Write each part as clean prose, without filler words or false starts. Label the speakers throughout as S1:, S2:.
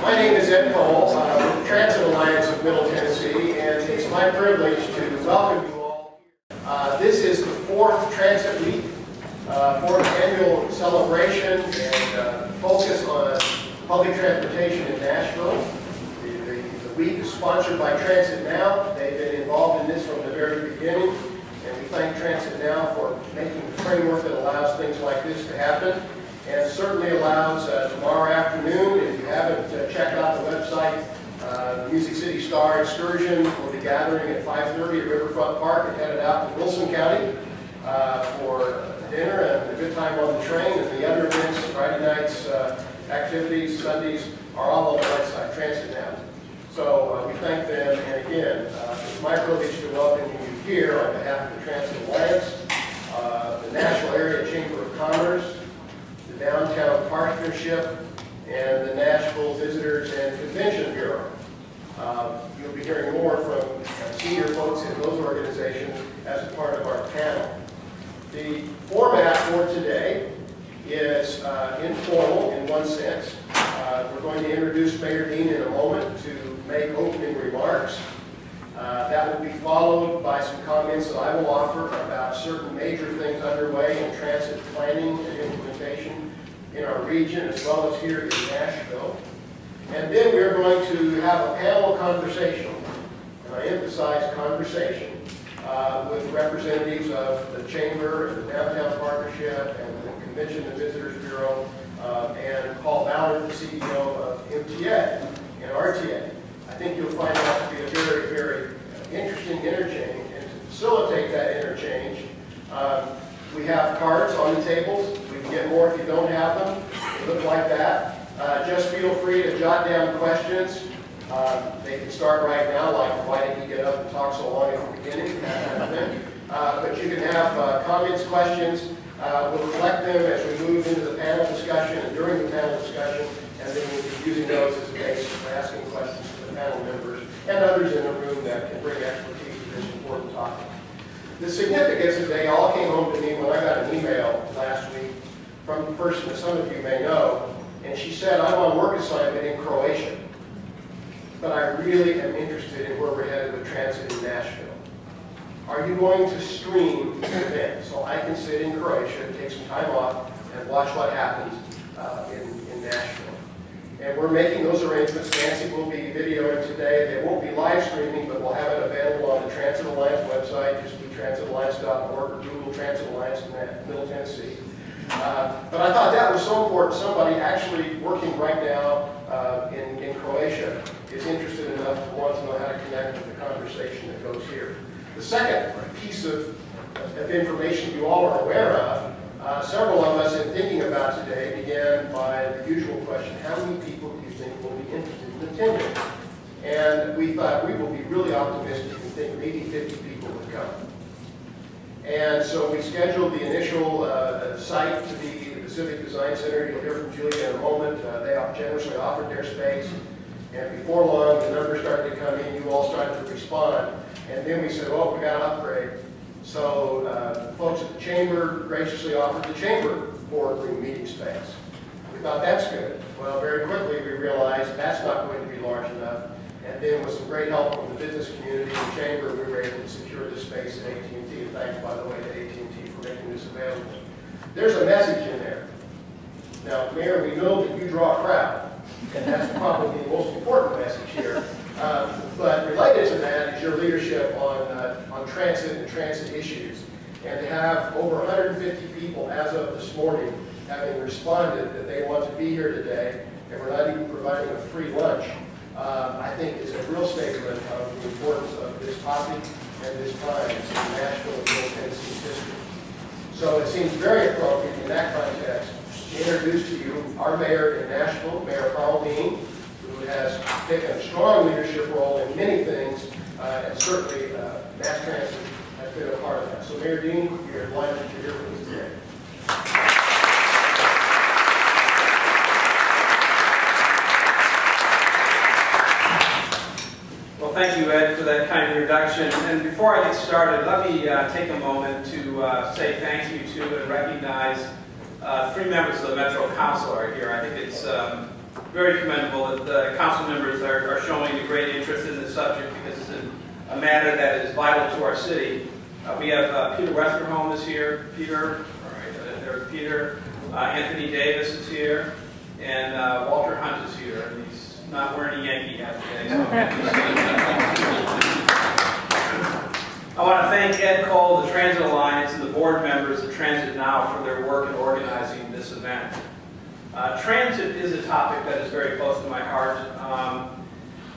S1: My name is Ed Cole with the Transit Alliance of Middle Tennessee, and it's my privilege to welcome you all here. This is the 4th Transit Week, 4th annual celebration and focus on public transportation in Nashville. The week is sponsored by Transit Now. They've been involved in this from the very beginning, and we thank Transit Now for making the framework that allows things like this to happen. And certainly allows tomorrow afternoon, if you haven't checked out the website, Music City Star Excursion will be gathering at 5:30 at Riverfront Park and headed out to Wilson County for dinner and a good time on the train. And the other events, Friday nights, activities, Sundays, are all on the website, Transit Now. So we thank them, and again, it's my privilege to welcome you here on behalf of the Transit Alliance, the Nashville Area Chamber of Commerce, the Downtown Partnership, and the Nashville Visitors and Convention Bureau. You'll be hearing more from senior folks in those organizations as a part of our panel. The format for today is informal in one sense. We're going to introduce Mayor Dean in a moment to make opening remarks. That will be followed by some comments that I will offer about certain major things underway in transit planning and implementation in our region as well as here in Nashville. And then we're going to have a panel conversation, and I emphasize conversation, with representatives of the Chamber and the Downtown Partnership and the Convention and Visitors Bureau, and Karl, Ballard, the CEO of MTA and RTA. I think you'll find that to be a very, very interesting interchange, and to facilitate that interchange, we have cards on the tables. We can get more if you don't have them. They look like that. Just feel free to jot down questions. They can start right now, like why did he get up and talk so long at the beginning, that kind of thing. But you can have comments, questions. We'll collect them as we move into the panel discussion and during the panel discussion, and then we'll be using those as a basis for asking questions to the panel members and others in the room that can bring expertise to this important topic. The significance of they all came home to me when I got an email last week from a person that some of you may know, and she said, I'm on work assignment in Croatia, but I really am interested in where we're headed with transit in Nashville. Are you going to stream the event so I can sit in Croatia, take some time off, and watch what happens in Nashville? And we're making those arrangements. Nancy will be videoing today. They won't be live streaming, but we'll have it available on the Transit Alliance website. Just do transitalliance.org or Google Transit Alliance in Middle Tennessee. But I thought that was so important. Somebody actually working right now in Croatia is interested enough to want to know how to connect with the conversation that goes here. The second piece of information you all are aware of, several of us in thinking about today began by the usual question, how many people do you think will be interested in attending? And we thought we will be really optimistic and think maybe 50 people would come. And so we scheduled the initial site to be the Civic Design Center. You'll hear from Julia in a moment. They generously offered their space. And before long, the numbers started to come in. You all started to respond. And then we said, well, we got to upgrade. So folks at the Chamber graciously offered the Chamber boardroom meeting space. We thought that's good. Well, very quickly we realized that's not going to be large enough. And then with some great help from the business community and the Chamber, we were able to secure this space at AT&T. And thanks, by the way, to AT&T for making this available. There's a message in there. Now, Mayor, we know that you draw a crowd, and that's probably the most important message here. But related to that is your leadership on transit and transit issues. And to have over 150 people as of this morning having responded that they want to be here today, and we're not even providing a free lunch, I think is a real statement of the importance of this topic and this time in Nashville and Middle Tennessee history. So it seems very appropriate in that context to introduce to you our mayor in Nashville, Mayor Karl, who has taken a strong leadership role in many things, and certainly mass transit has been a part of that. So Mayor Dean, you're delighted to be here with us today.
S2: Well, thank you, Ed, for that kind introduction. And before I get started, let me take a moment to say thank you to and recognize 3 members of the Metro Council are here. I think it's very commendable that the council members are showing a great interest in this subject because it's a matter that is vital to our city. We have Peter Westerholm is here. Peter, all right, there's Peter. Anthony Davis is here, and Walter Hunt is here. And he's not wearing a Yankee hat today, so I'm happy to see him. I want to thank Ed Cole, the Transit Alliance, and the board members of Transit Now for their work in organizing this event. Transit is a topic that is very close to my heart.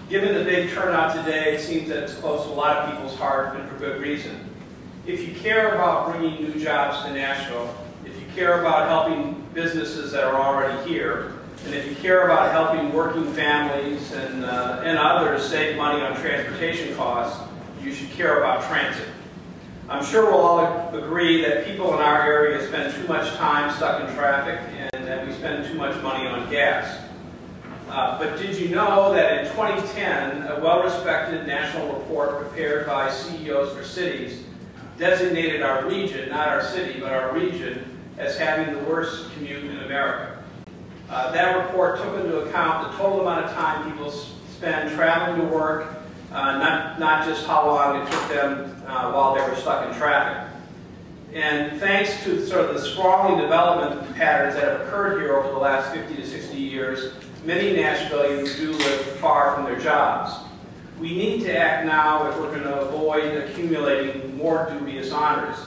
S2: Given the big turnout today, it seems that it's close to a lot of people's heart, and for good reason. If you care about bringing new jobs to Nashville, if you care about helping businesses that are already here, and if you care about helping working families and others save money on transportation costs, you should care about transit. I'm sure we'll all agree that people in our area spend too much time stuck in traffic and that we spend too much money on gas. But did you know that in 2010, a well-respected national report prepared by CEOs for cities designated our region, not our city, but our region, as having the worst commute in America? That report took into account the total amount of time people spend traveling to work, not just how long it took them while they were stuck in traffic. And thanks to sort of the sprawling development patterns that have occurred here over the last 50 to 60 years, many Nashvillians do live far from their jobs. We need to act now if we're going to avoid accumulating more dubious honors,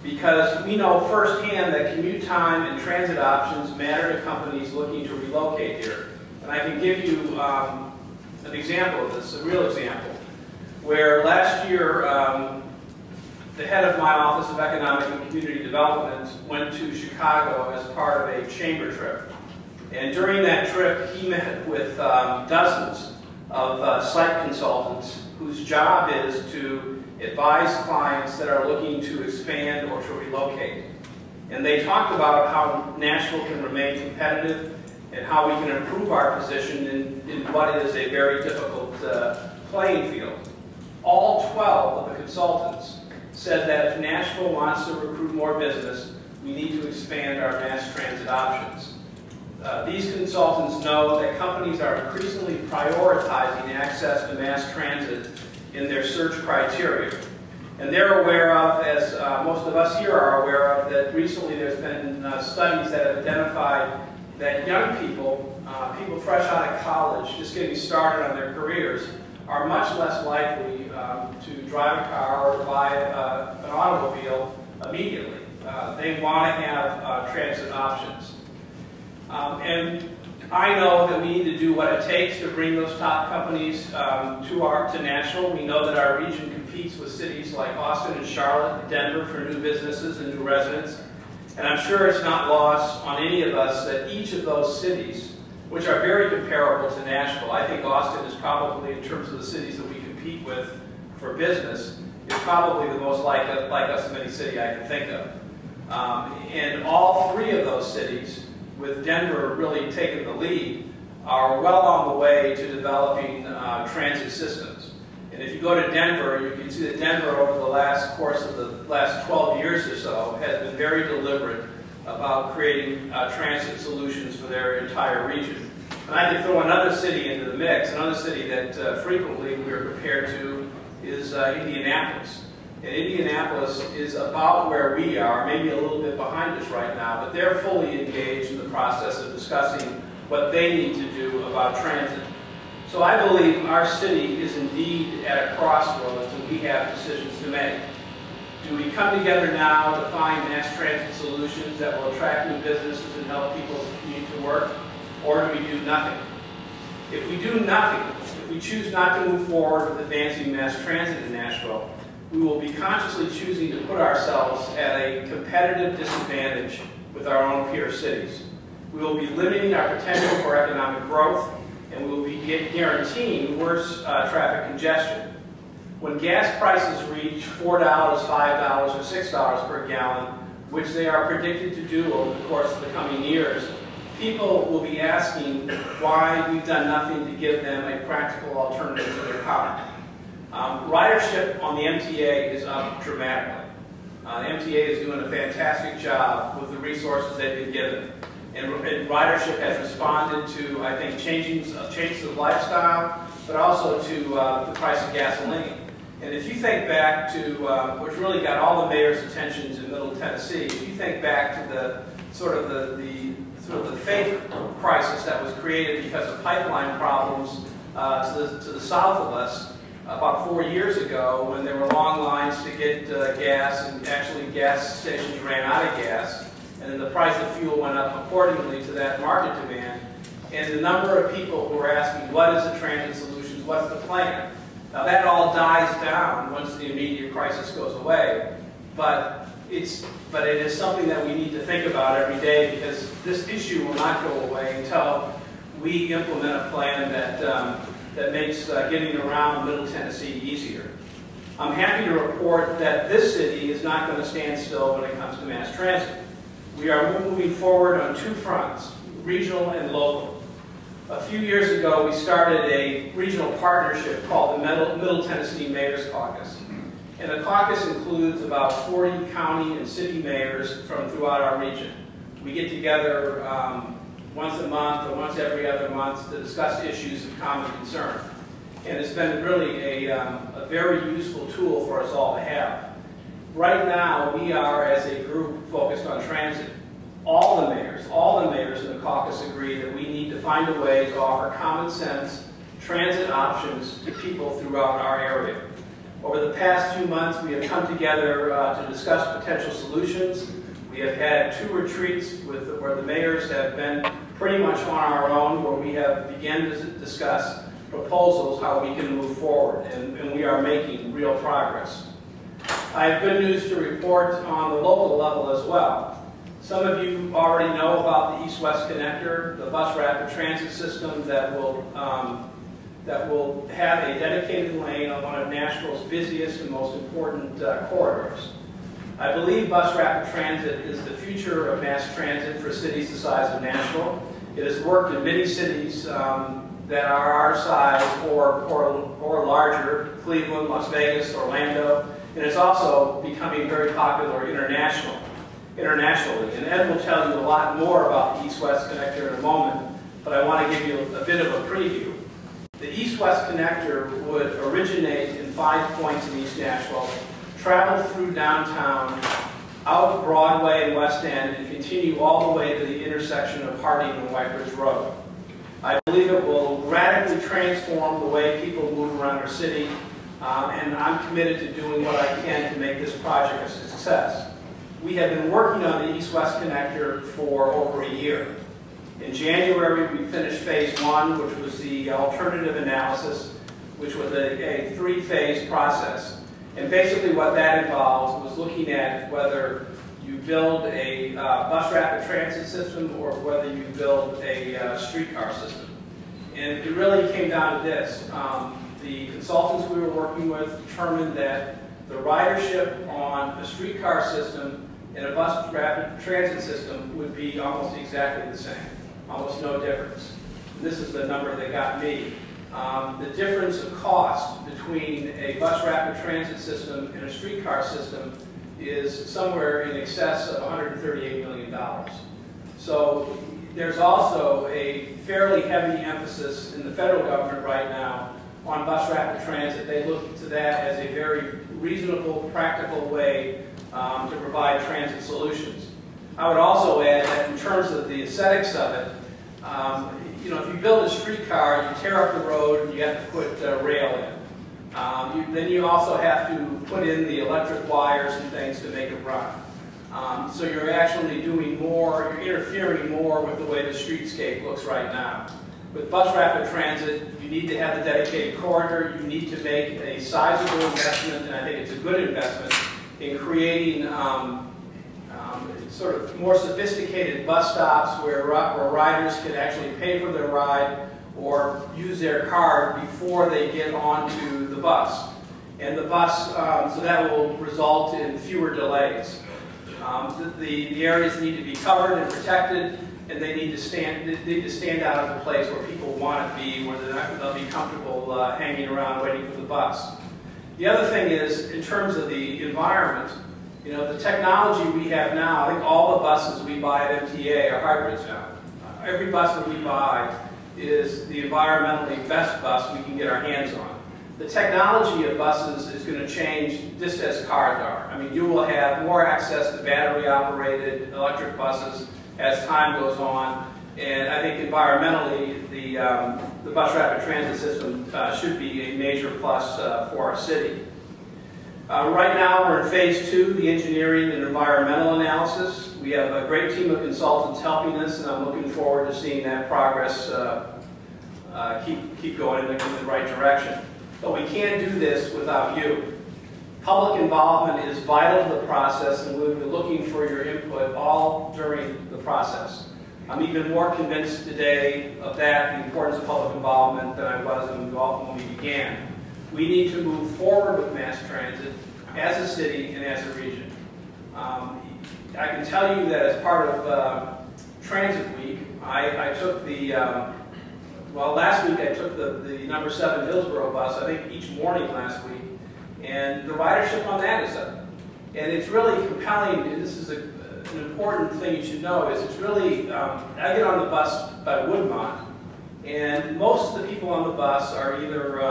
S2: because we know firsthand that commute time and transit options matter to companies looking to relocate here. And I can give you an example of this, a real example, where last year the head of my Office of Economic and Community Development went to Chicago as part of a chamber trip. And during that trip, he met with dozens of site consultants whose job is to advise clients that are looking to expand or to relocate. And they talked about how Nashville can remain competitive and how we can improve our position in what is a very difficult playing field. All 12 of the consultants said that if Nashville wants to recruit more business, we need to expand our mass transit options. These consultants know that companies are increasingly prioritizing access to mass transit in their search criteria. And they're aware of, as most of us here are aware of, that recently there's been studies that have identified that young people, people fresh out of college, just getting started on their careers, are much less likely to drive a car or buy an automobile immediately. They want to have transit options. And I know that we need to do what it takes to bring those top companies to Nashville. We know that our region competes with cities like Austin and Charlotte and Denver for new businesses and new residents. And I'm sure it's not lost on any of us that each of those cities, which are very comparable to Nashville, I think Austin is probably, in terms of the cities that we compete with for business, is probably the most like us of any city I can think of. And all three of those cities, with Denver really taking the lead, are well on the way to developing transit systems. And if you go to Denver, you can see that Denver, over the course of the last 12 years or so, has been very deliberate about creating transit solutions for their entire region. And I could throw another city into the mix. Another city that frequently we're compared to is Indianapolis. And Indianapolis is about where we are, maybe a little bit behind us right now, but they're fully engaged in the process of discussing what they need to do about transit. So I believe our city is indeed at a crossroads and we have decisions to make. Do we come together now to find mass transit solutions that will attract new businesses and help people commute to work, or do we do nothing? If we do nothing, if we choose not to move forward with advancing mass transit in Nashville, we will be consciously choosing to put ourselves at a competitive disadvantage with our own peer cities. We will be limiting our potential for economic growth, and we will be guaranteeing worse traffic congestion. When gas prices reach $4, $5, or $6 per gallon, which they are predicted to do over the course of the coming years, people will be asking why we've done nothing to give them a practical alternative to their car. Ridership on the MTA is up dramatically. MTA is doing a fantastic job with the resources they've been given. And ridership has responded to, I think, changes of lifestyle, but also to the price of gasoline. And if you think back to, which really got all the mayor's attentions in Middle Tennessee, if you think back to the sort of the fake crisis that was created because of pipeline problems to the south of us about 4 years ago, when there were long lines to get gas, and actually gas stations ran out of gas, and then the price of fuel went up accordingly to that market demand. And the number of people who were asking, what is the transit solutions, what's the plan? Now that all dies down once the immediate crisis goes away, but it is something that we need to think about every day, because this issue will not go away until we implement a plan that makes getting around Middle Tennessee easier. I'm happy to report that this city is not going to stand still when it comes to mass transit. We are moving forward on two fronts, regional and local. A few years ago, we started a regional partnership called the Middle Tennessee Mayor's Caucus. And the caucus includes about 40 county and city mayors from throughout our region. We get together once a month or once every other month to discuss issues of common concern. And it's been really a very useful tool for us all to have. Right now, we are, as a group, focused on transit. All the mayors in the caucus agree that we need to find a way to offer common sense transit options to people throughout our area. Over the past 2 months, we have come together to discuss potential solutions. We have had 2 retreats where the mayors have been pretty much on our own, where we have begun to discuss proposals how we can move forward, and we are making real progress. I have good news to report on the local level as well. Some of you already know about the East-West Connector, the bus rapid transit system that will have a dedicated lane on one of Nashville's busiest and most important corridors. I believe bus rapid transit is the future of mass transit for cities the size of Nashville. It has worked in many cities that are our size or larger, Cleveland, Las Vegas, Orlando, and it's also becoming very popular internationally. And Ed will tell you a lot more about the East-West Connector in a moment, but I want to give you a bit of a preview. The East-West Connector would originate in 5 points in East Nashville, travel through downtown, out Broadway and West End, and continue all the way to the intersection of Harding and White Ridge Road. I believe it will radically transform the way people move around our city, and I'm committed to doing what I can to make this project a success. We have been working on the East-West Connector for over a year. In January, we finished phase 1, which was the alternative analysis, which was a 3-phase process. And basically what that involved was looking at whether you build a bus rapid transit system or whether you build a streetcar system. And it really came down to this. The consultants we were working with determined that the ridership on a streetcar system and a bus rapid transit system would be almost exactly the same, almost no difference. And this is the number that got me. The difference of cost between a bus rapid transit system and a streetcar system is somewhere in excess of $138 million. So there's also a fairly heavy emphasis in the federal government right now on bus rapid transit. They look to that as a very reasonable, practical way to provide transit solutions. I would also add that in terms of the aesthetics of it, you know, if you build a streetcar, you tear up the road and you have to put rail in. Then you also have to put in the electric wires and things to make it run. So you're actually doing more, you're interfering more with the way the streetscape looks right now. With bus rapid transit, you need to have the dedicated corridor, you need to make a sizable investment, and I think it's a good investment, in creating sort of more sophisticated bus stops where riders can actually pay for their ride or use their card before they get onto the bus. And the bus, so that will result in fewer delays. The areas need to be covered and protected, and they need to stand out as a place where people want to be, where they'll be comfortable hanging around waiting for the bus. The other thing is, in terms of the environment, You know, the technology we have now, I think all the buses we buy at MTA are hybrids now. Every bus that we buy is the environmentally best bus we can get our hands on. The technology of buses is going to change just as cars are. I mean, you will have more access to battery-operated electric buses as time goes on, and I think environmentally, the bus rapid transit system should be a major plus for our city. Right now, we're in phase 2, the engineering and environmental analysis. We have a great team of consultants helping us, and I'm looking forward to seeing that progress keep going in the right direction. But we can't do this without you. Public involvement is vital to the process, and we'll be looking for your input all during the process. I'm even more convinced today of that, the importance of public involvement, than I was when we began. We need to move forward with mass transit as a city and as a region. I can tell you that as part of Transit Week, I took the, well, last week I took the number 7 Hillsborough bus, I think each morning last week, and the ridership on that is up. And it's really compelling, and this is an important thing you should know, is it's really, I get on the bus by Woodmont, and most of the people on the bus are either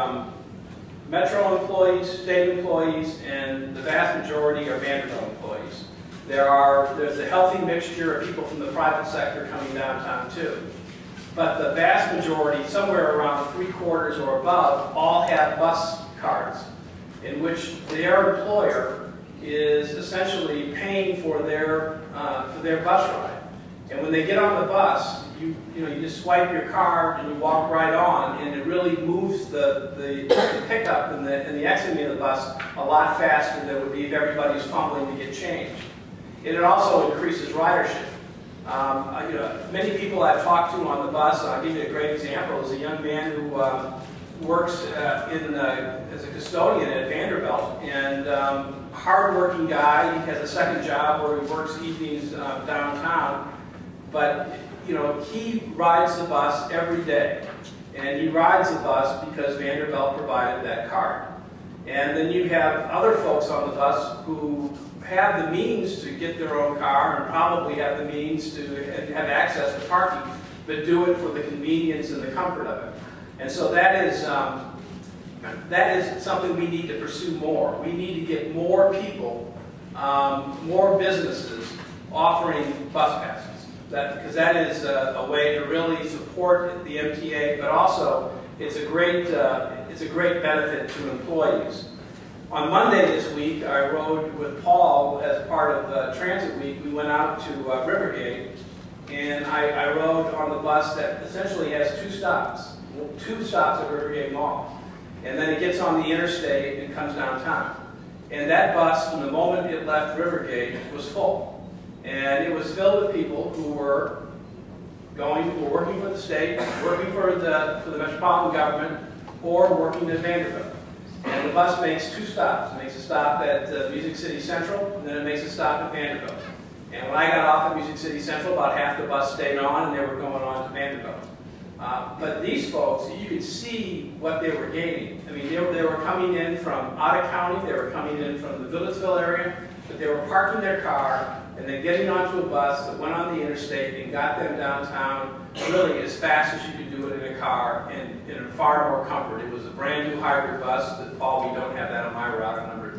S2: Metro employees, state employees, and the vast majority are Vanderbilt employees. There's a healthy mixture of people from the private sector coming downtown too. But the vast majority, somewhere around 3/4 or above, all have bus cards in which their employer is essentially paying for their bus ride. And when they get on the bus, you just swipe your card and you walk right on, and it really moves the pickup and the exiting of the bus a lot faster than it would be if everybody's fumbling to get change. And it also increases ridership. Many people I've talked to on the bus, and I'll give you a great example, is a young man who works as a custodian at Vanderbilt, and hard-working guy. He has a second job where he works evenings downtown, but he rides the bus every day, and he rides the bus because Vanderbilt provided that card. And then you have other folks on the bus who have the means to get their own car and probably have the means to have access to parking, but do it for the convenience and the comfort of it. And so that is something we need to pursue more. We need to get more people, more businesses offering bus passes. Because that is a way to really support the MTA, but also it's a great benefit to employees. On Monday this week, I rode with Paul as part of Transit Week. We went out to Rivergate, and I rode on the bus that essentially has 2 stops. 2 stops at Rivergate Mall. And then it gets on the interstate and comes downtown. And that bus, from the moment it left Rivergate, was full. And it was filled with people who were working for the state, working for the metropolitan government, or working at Vanderbilt. And the bus makes 2 stops. It makes a stop at Music City Central, and then it makes a stop at Vanderbilt. And when I got off at Music City Central, about half the bus stayed on, and they were going on to Vanderbilt. But these folks, you could see what they were gaining. I mean, they were coming in from out of county, they were coming in from the Villageville area, but they were parking their car and then getting onto a bus that went on the interstate and got them downtown really as fast as you could do it in a car and in far more comfort. It was a brand new hybrid bus that, Paul, we don't have that on my route number.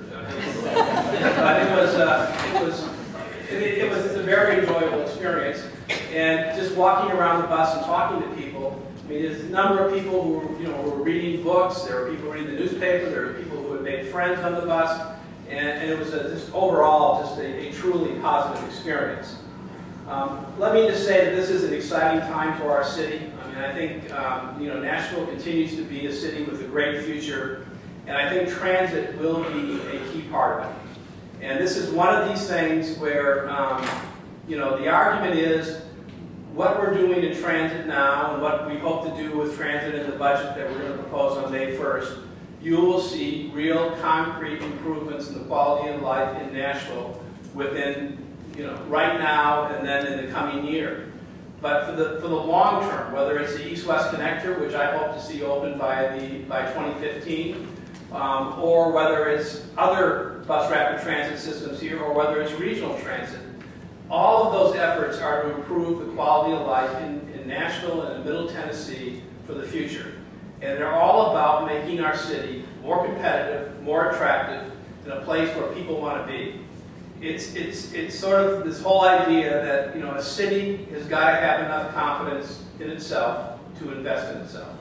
S2: But it was a very enjoyable experience. And just walking around the bus and talking to people, I mean, there's a number of people who were reading books, there were people reading the newspaper, there were people who had made friends on the bus, and it was just overall just a truly positive experience. Let me just say that this is an exciting time for our city. I mean, I think Nashville continues to be a city with a great future, and I think transit will be a key part of it. And this is one of these things where the argument is what we're doing in transit now and what we hope to do with transit in the budget that we're going to propose on May 1st, you will see real concrete improvements in the quality of life in Nashville within, right now and then in the coming year. But for the long term, whether it's the East-West Connector, which I hope to see open by 2015, or whether it's other bus rapid transit systems here, or whether it's regional transit. All of those efforts are to improve the quality of life in Nashville and in Middle Tennessee for the future. And they're all about making our city more competitive, more attractive, and a place where people want to be. It's sort of this whole idea that, you know, a city has got to have enough confidence in itself to invest in itself.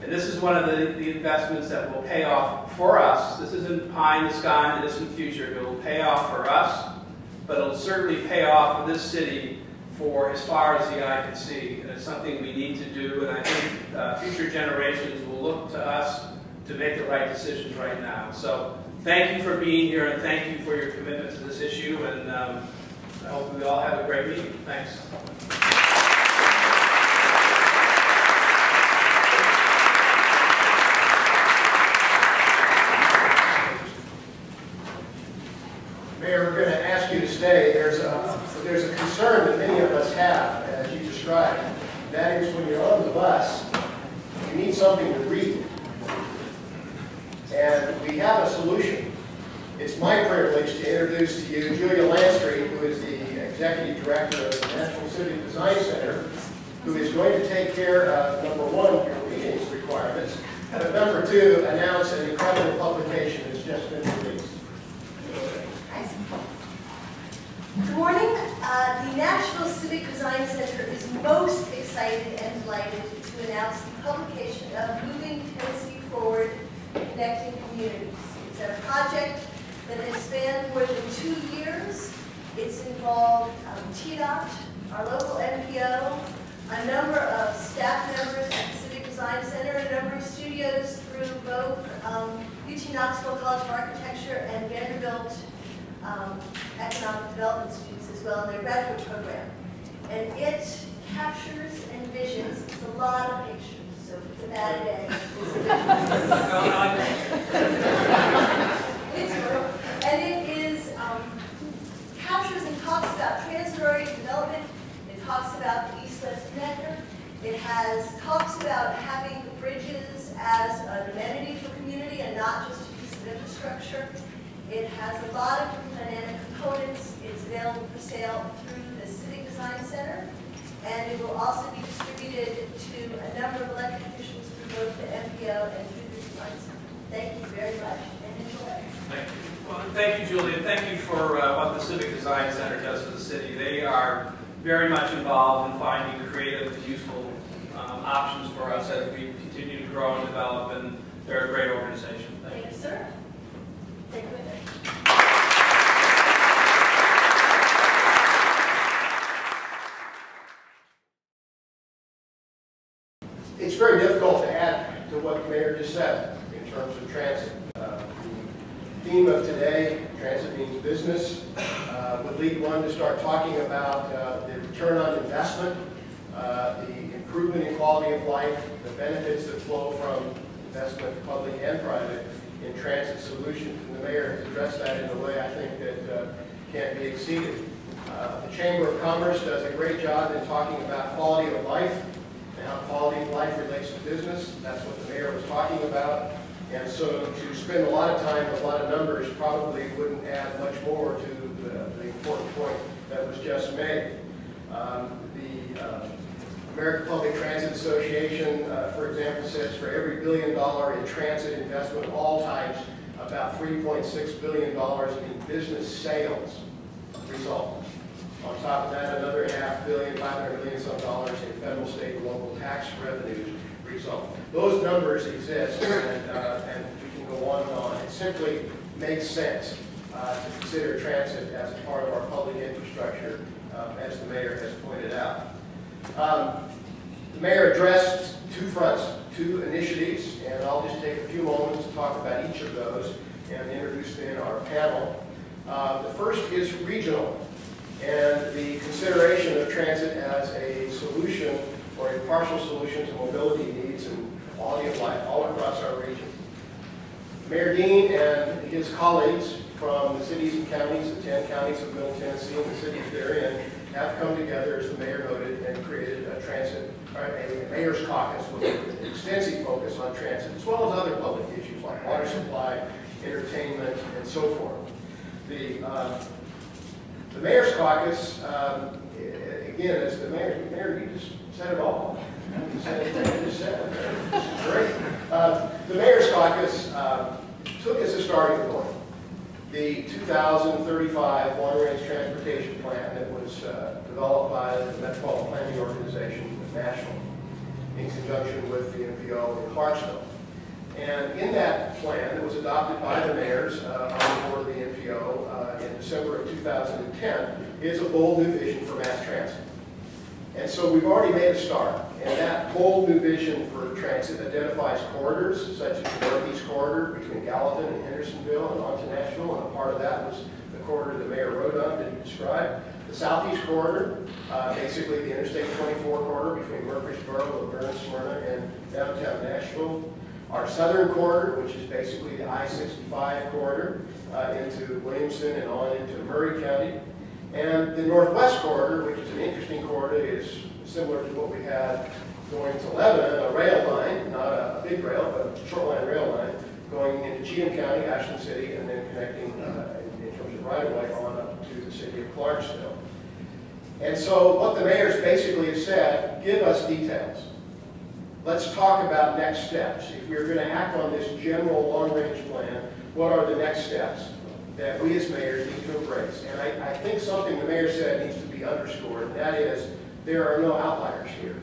S2: And this is one of the investments that will pay off for us. This isn't pie in the sky in the distant future. It will pay off for us, but it'll certainly pay off for this city for as far as the eye can see. And it's something we need to do, and I think future generations will look to us to make the right decisions right now. So thank you for being here, and thank you for your commitment to this issue, and I hope we all have a great meeting. Thanks.
S1: Mayor, we're going to ask you to stay. There's a concern that many of us have, as you described. That is, when you're on the bus, you need something to read. And we have a solution. It's my privilege to introduce to you Julia Landstreet, who is the Executive Director of the National Civic Design Center, who is going to take care of, number one, your reading requirements, and number two, announce an incredible publication that's just been released.
S3: Good morning. The Nashville Civic Design Center is most excited and delighted to announce the publication of Moving Tennessee Forward, Connecting Communities. It's a project that has spanned more than 2 years. It's involved TDOT, our local NPO, a number of staff members at the Civic Design Center, a number of studios through both UT Knoxville College of Architecture and Vanderbilt economic development students as well in their graduate program. And it captures and envisions, it's a lot of pictures, so if it's a bad day, it's a it's true. And it is, captures and talks about transit-oriented development. It talks about the East-West connector. It talks about having the bridges as an amenity for community and not just a piece of infrastructure. It has a lot of different dynamic components. It's available for sale through the Civic Design Center, and it will also be distributed to a number of elected officials through both the MPO and through the Design Center. Thank you very much, and enjoy.
S2: Thank you. Well, thank you, Julia. Thank you for what the Civic Design Center does for the city. They are very much involved in finding creative and useful options for us as we continue to grow and develop, and they're a great organization. Thank you.
S3: Sir. Take it with it.
S1: It's very difficult to add to what the mayor just said in terms of transit. The theme of today, transit means business, would lead one to start talking about the return on investment, the improvement in quality of life, the benefits that flow from investment, public and private, in transit solutions. And the mayor has addressed that in a way I think that can't be exceeded. The Chamber of Commerce does a great job in talking about quality of life and how quality of life relates to business. That's what the mayor was talking about. And so to spend a lot of time with a lot of numbers probably wouldn't add much more to the important point that was just made. The American Public Transit Association, for example, says for every $1 billion in transit investment of all types, about $3.6 billion in business sales result. On top of that, another $500 million some dollars in federal, state, and local tax revenues result. Those numbers exist, and we can go on and on. It simply makes sense to consider transit as a part of our public infrastructure, as the mayor has pointed out. The mayor addressed two fronts, two initiatives, and I'll just take a few moments to talk about each of those and introduce then our panel. The first is regional, and the consideration of transit as a solution or a partial solution to mobility needs and quality of life all across our region. Mayor Dean and his colleagues from the cities and counties, the 10 counties of Middle Tennessee and the cities therein, have come together, as the mayor noted, and created a mayor's caucus with an extensive focus on transit, as well as other public issues like water supply, entertainment, and so forth. The mayor's caucus, again, as the mayor, you just said it all. You said everything you just said. This is great. The mayor's caucus took as a starting point the 2035 long-range transportation plan that was developed by the Metropolitan Planning Organization of Nashville in conjunction with the MPO in Clarksville. And in that plan that was adopted by the mayors on board the MPO in December of 2010 is a bold new vision for mass transit. And so we've already made a start. And that bold new vision for transit identifies corridors, such as the Northeast Corridor between Gallatin and Hendersonville and onto Nashville, and a part of that was the corridor the mayor wrote on that he described. The Southeast Corridor, basically the Interstate 24 corridor between Murfreesboro, Laverne, Smyrna, and downtown Nashville. Our Southern Corridor, which is basically the I-65 corridor into Williamson and on into Murray County. And the Northwest Corridor, which is an interesting corridor, is similar to what we had going to Lebanon, a rail line, not a big rail, but a short line rail line, going into Cheatham County, Ashland City, and then connecting in terms of right-of-way on up to the city of Clarksville. And so what the mayors basically have said, give us details. Let's talk about next steps. If we're going to act on this general long-range plan, what are the next steps that we as mayors need to embrace? And I think something the mayor said needs to be underscored, and that is there are no outliers here.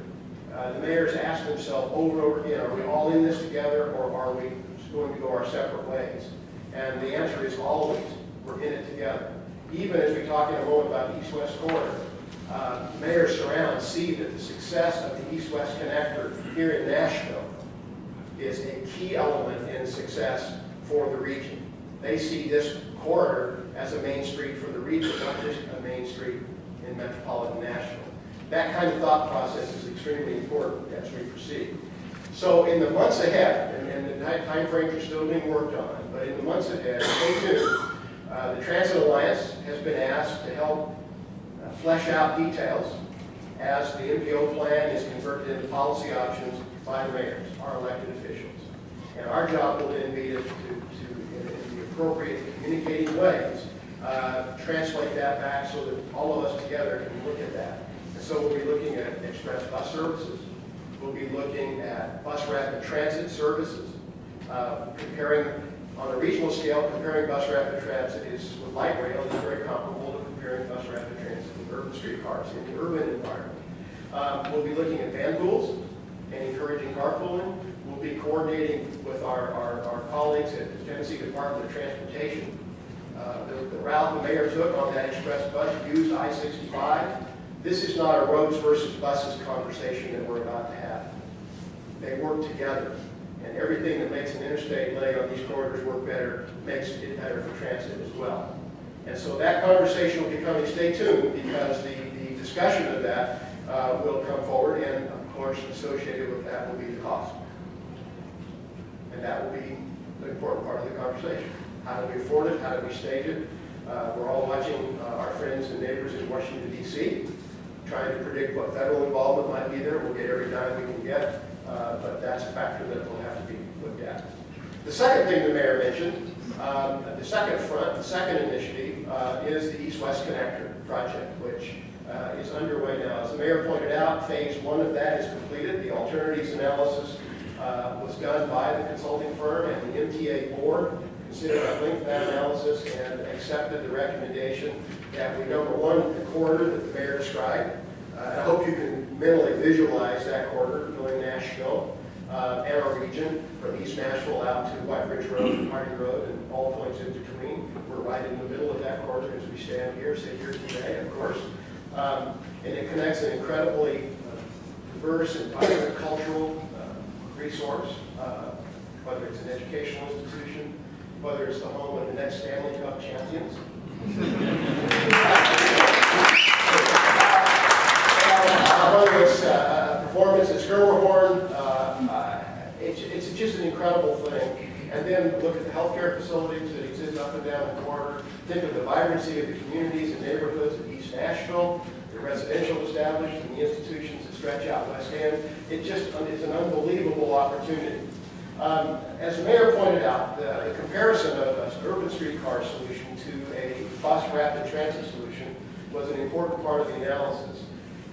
S1: The mayors ask themselves over and over again, are we all in this together, or are we going to go our separate ways? And the answer is always, we're in it together. Even as we talk in a moment about the East-West Corridor, mayors surround see that the success of the East-West Connector here in Nashville is a key element in success for the region. They see this corridor as a main street for the region, not just a main street in metropolitan Nashville. That kind of thought process is extremely important as we proceed. So in the months ahead, and the time frames are still being worked on, but in the months ahead, stay tuned. The Transit Alliance has been asked to help flesh out details as the MPO plan is converted into policy options by the mayors, our elected officials. And our job will then be to in the appropriate communicating ways, translate that back so that all of us together can look at that. And so we'll be looking at express bus services. We'll be looking at bus rapid transit services. Comparing, on a regional scale, comparing bus rapid transit is with light rail is very comparable to comparing bus rapid transit with urban streetcars in the urban environment. We'll be looking at van pools and encouraging carpooling. We'll be coordinating with our colleagues at the Tennessee Department of Transportation. The route the mayor took on that express bus used I-65. This is not a roads versus buses conversation that we're about to have. They work together. And everything that makes an interstate leg on these corridors work better makes it better for transit as well. And so that conversation will be coming. Stay tuned, because the discussion of that will come forward, and of course associated with that will be the cost. And that will be the important part of the conversation. How do we afford it? How do we stage it? We're all watching our friends and neighbors in Washington, D.C., trying to predict what federal involvement might be there. We'll get every dime we can get, but that's a factor that will have to be looked at. The second thing the mayor mentioned, the second front, the second initiative, is the East-West Connector project, which is underway now. As the mayor pointed out, phase one of that is completed. The alternatives analysis was done by the consulting firm, and the MTA board considered at length that analysis and accepted the recommendation that we, number one, the corridor that the mayor described. I hope you can mentally visualize that corridor going Nashville and our region from East Nashville out to White Ridge Road and Harding Road and all points in between. We're right in the middle of that corridor as we stand here, sit here today, of course. And it connects an incredibly diverse and vibrant cultural resource, whether it's an educational institution, whether it's the home of the next Stanley Cup champions. Whether it's performance at Skirmerhorn, it's just an incredible thing. And then look at the healthcare facilities that exist up and down the corridor. Think of the vibrancy of the communities and neighborhoods of East Nashville. the residential establishments and the institutions that stretch out West End. It's an unbelievable opportunity. As the mayor pointed out, the comparison of an urban streetcar solution to a bus rapid transit solution was an important part of the analysis.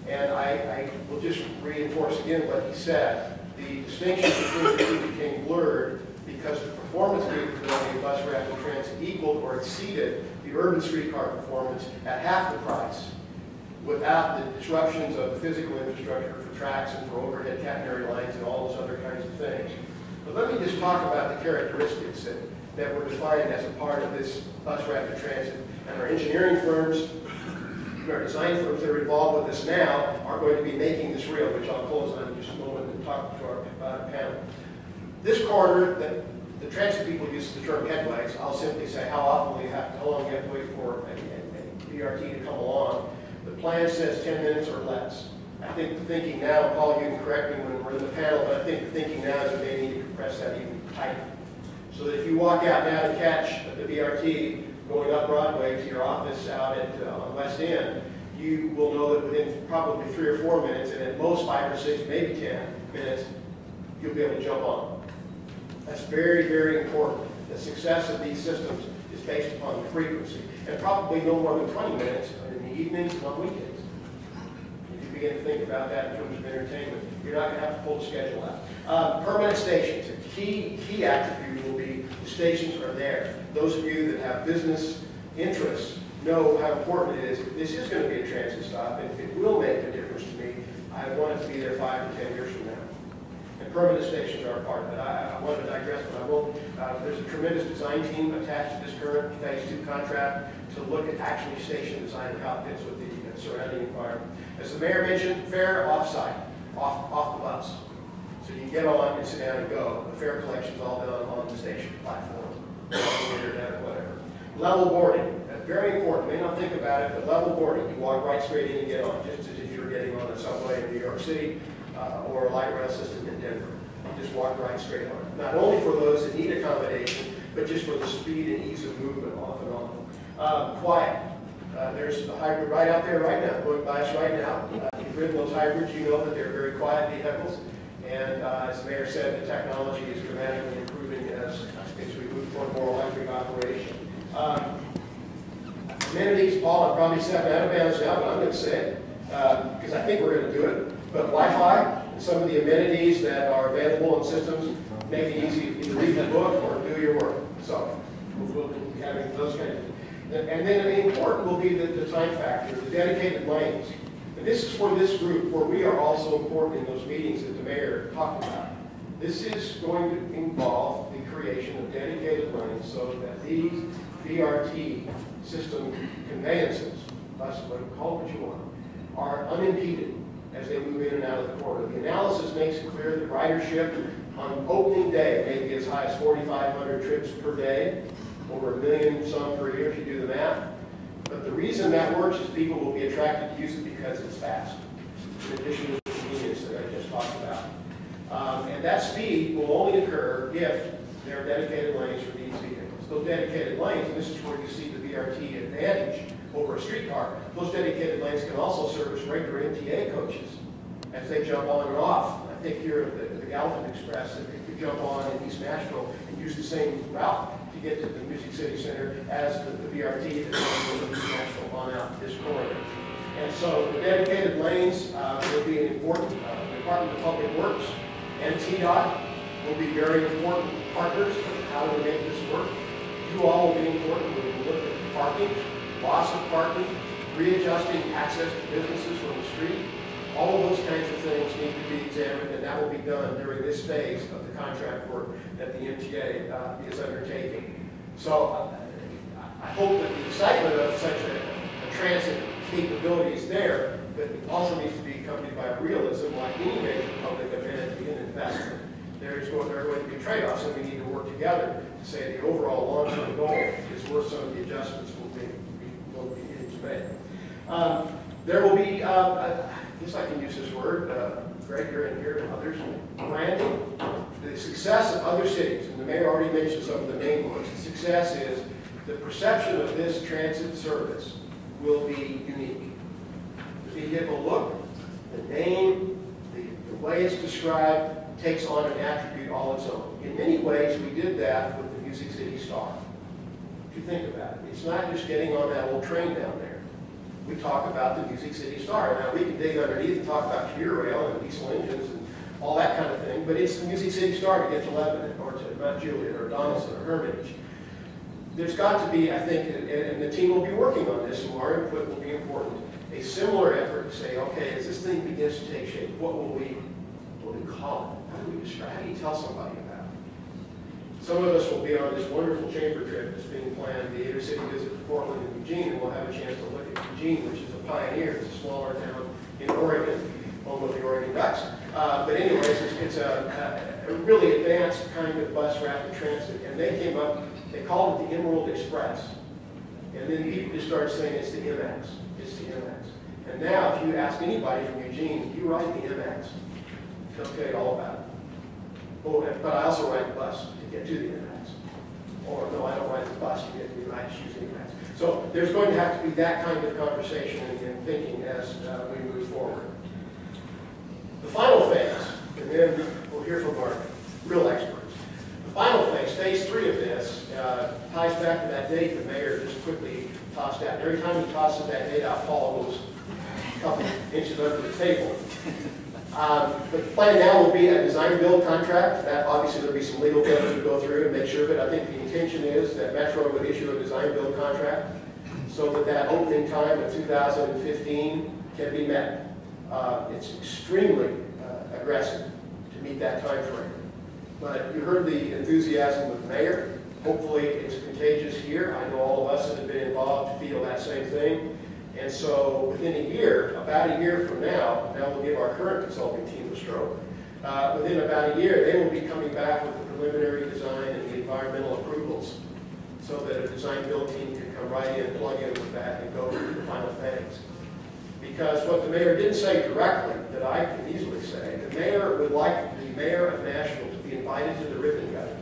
S1: And I will just reinforce again what he said. The distinction between the two became blurred because the performance capability of bus rapid transit equaled or exceeded the urban streetcar performance at half the price without the disruptions of the physical infrastructure for tracks and for overhead catenary lines and all those other kinds of things. But let me just talk about the characteristics that were defined as a part of this bus rapid transit. And our engineering firms, our design firms that are involved with this now are going to be making this real, which I'll close on in just a moment and talk to our panel. This corridor, that the transit people use the term headlights, I'll simply say how long you have to wait for a BRT to come along. The plan says 10 minutes or less. I think the thinking now, Paul, you can correct me when we're in the panel, but I think the thinking now is that they need to compress that even tighter. So that if you walk out now to catch the BRT going up Broadway to your office out at on West End, you will know that within probably 3 or 4 minutes, and at most 5 or 6, maybe 10 minutes, you'll be able to jump on. That's very, very important. The success of these systems is based upon the frequency, and probably no more than 20 minutes in the evenings and on weekends. If you begin to think about that in terms of entertainment, you're not going to have to pull the schedule out. Permanent stations. A key attribute will be the stations are there. Those of you that have business interests know how important it is. If this is going to be a transit stop, and if it will make a difference to me, I want it to be there 5 to 10 years from now. And permanent stations are a part of it. I want to digress, but I won't. There's a tremendous design team attached to this current Phase 2 contract to look at actually station design and how it fits with the surrounding environment. As the mayor mentioned, fare off-site, off the bus. So you get on and sit down and go. The fare collection's all done on the station platform, or whatever. Level boarding, very important. You may not think about it, but level boarding, you walk right straight in and get on, just as if you were getting on a subway in New York City or a light rail system in Denver. You just walk right straight on. Not only for those that need accommodation, but just for the speed and ease of movement off and on. Quiet. There's a hybrid right out there right now, going by us right now. If you've ridden those hybrids, you know that they're very quiet vehicles. And as the mayor said, the technology is dramatically improving as we move toward more electric operation. Amenities, Paul, I'm probably stepping out of bounds now, but I'm going to say it because I think we're going to do it. But Wi-Fi and some of the amenities that are available in systems make it easy to either read the book or do your work. So we'll be having those kinds of things. And then important will be the time factor, the dedicated lanes. And this is for this group where we are also important in those meetings that the mayor talked about. This is going to involve the creation of dedicated lanes so that these BRT system conveyances, call it what you want, are unimpeded as they move in and out of the corridor. The analysis makes it clear that ridership on opening day may be as high as 4,500 trips per day, over 1 million some per year if you do the math. But the reason that works is people will be attracted to use it because it's fast, in addition to the convenience that I just talked about. And that speed will only occur if there are dedicated lanes for these vehicles. Those dedicated lanes, and this is where you see the BRT advantage over a streetcar, those dedicated lanes can also service regular MTA coaches as they jump on and off. I think here at the Gallatin Express, if you jump on in East Nashville and use the same route to get to the Music City Center as the BRT that's going from East Nashville on out this corridor. And so the dedicated lanes will be an important, the Department of Public Works and TDOT will be very important partners in how to make this work. You all will be important when we look at parking, loss of parking, readjusting access to businesses from the street. All of those kinds of things need to be examined, and that will be done during this phase of the contract work that the MTA is undertaking. So I hope that the excitement of such a transit capability is there, but it also needs to be accompanied by realism, like any major public amenity and investment. There are going to be trade-offs, and we need to work together to say the overall long-term goal is worth some of the adjustments we'll be needing to make. There will be, I guess I can use this word, Greg, you're in here, and others, branding. The success of other cities, and the mayor already mentioned some of the main ones, the success is the perception of this transit service will be unique. vehicle look, the name, the way it's described takes on an attribute all its own. In many ways, we did that with the Music City Star. If you think about it, it's not just getting on that old train down there. We talk about the Music City Star. Now, we can dig underneath and talk about commuter rail and diesel engines and all that kind of thing, but it's the Music City Star to get to Lebanon or to Mount Juliet or Donaldson or Hermitage. There's got to be, I think, and the team will be working on this, and our input will be important, a similar effort to say, okay, as this thing begins to take shape, what will we call it? How do we describe it? How do you tell somebody about it? Some of us will be on this wonderful chamber trip that's being planned, the inter-city visit to Portland and Eugene, and we'll have a chance to look at Eugene, which is a pioneer. It's a smaller town in Oregon, home of the Oregon Ducks. But anyways, it's a really advanced kind of bus rapid transit, and they came up, they called it the Emerald Express. And then people just started saying it's the MX, it's the MX. And now if you ask anybody from Eugene, you ride the MX, they'll tell you all about it. Oh, but I also ride the bus to get to the MX. Or no, I don't ride the bus to get to the MX, I just use the MX. So there's going to have to be that kind of conversation and thinking as we move forward. The final phase, and then we'll hear from our real experts. The final phase, phase 3 of this, ties back to that date the mayor just quickly tossed out. Every time he tosses that date out, Paul goes a couple inches under the table. The plan now will be a design-build contract. That obviously there'll be some legal things to go through and make sure, but I think the intention is that Metro would issue a design-build contract so that that opening time of 2015 can be met. It's extremely aggressive to meet that time frame. But you heard the enthusiasm of the mayor. Hopefully it's contagious here. I know all of us that have been involved feel that same thing. And so within a year, about a year from now we'll give our current consulting team a stroke. Within about a year, they will be coming back with the preliminary design and the environmental approvals so that a design-build team can come right in, plug in with that, and go to the final phase. Because what the mayor didn't say directly, that I can easily say, the mayor would like the mayor of Nashville to be invited to the ribbon cutting.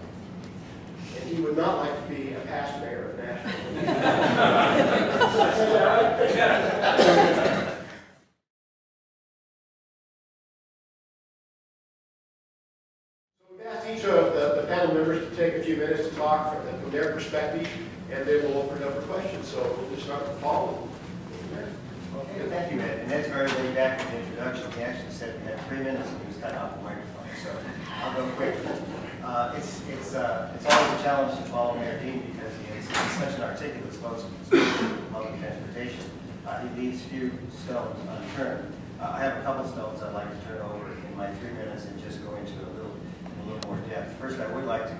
S1: And he would not like to be a past mayor of Nashville. So we've asked each of the panel members to take a few minutes to talk from their perspective, and then we'll open it up for questions. So we'll just start with Paul.
S4: Okay, thank you, Ed. And Ed's very laid back in the introduction. He actually said we had 3 minutes and he was cut off the microphone, so I'll go quick. It's always a challenge to follow Mayor Dean because he's such an articulate spokesman for public transportation. He leaves few stones unturned. I have a couple stones I'd like to turn over in my 3 minutes and just go into a little more depth. First, I would like to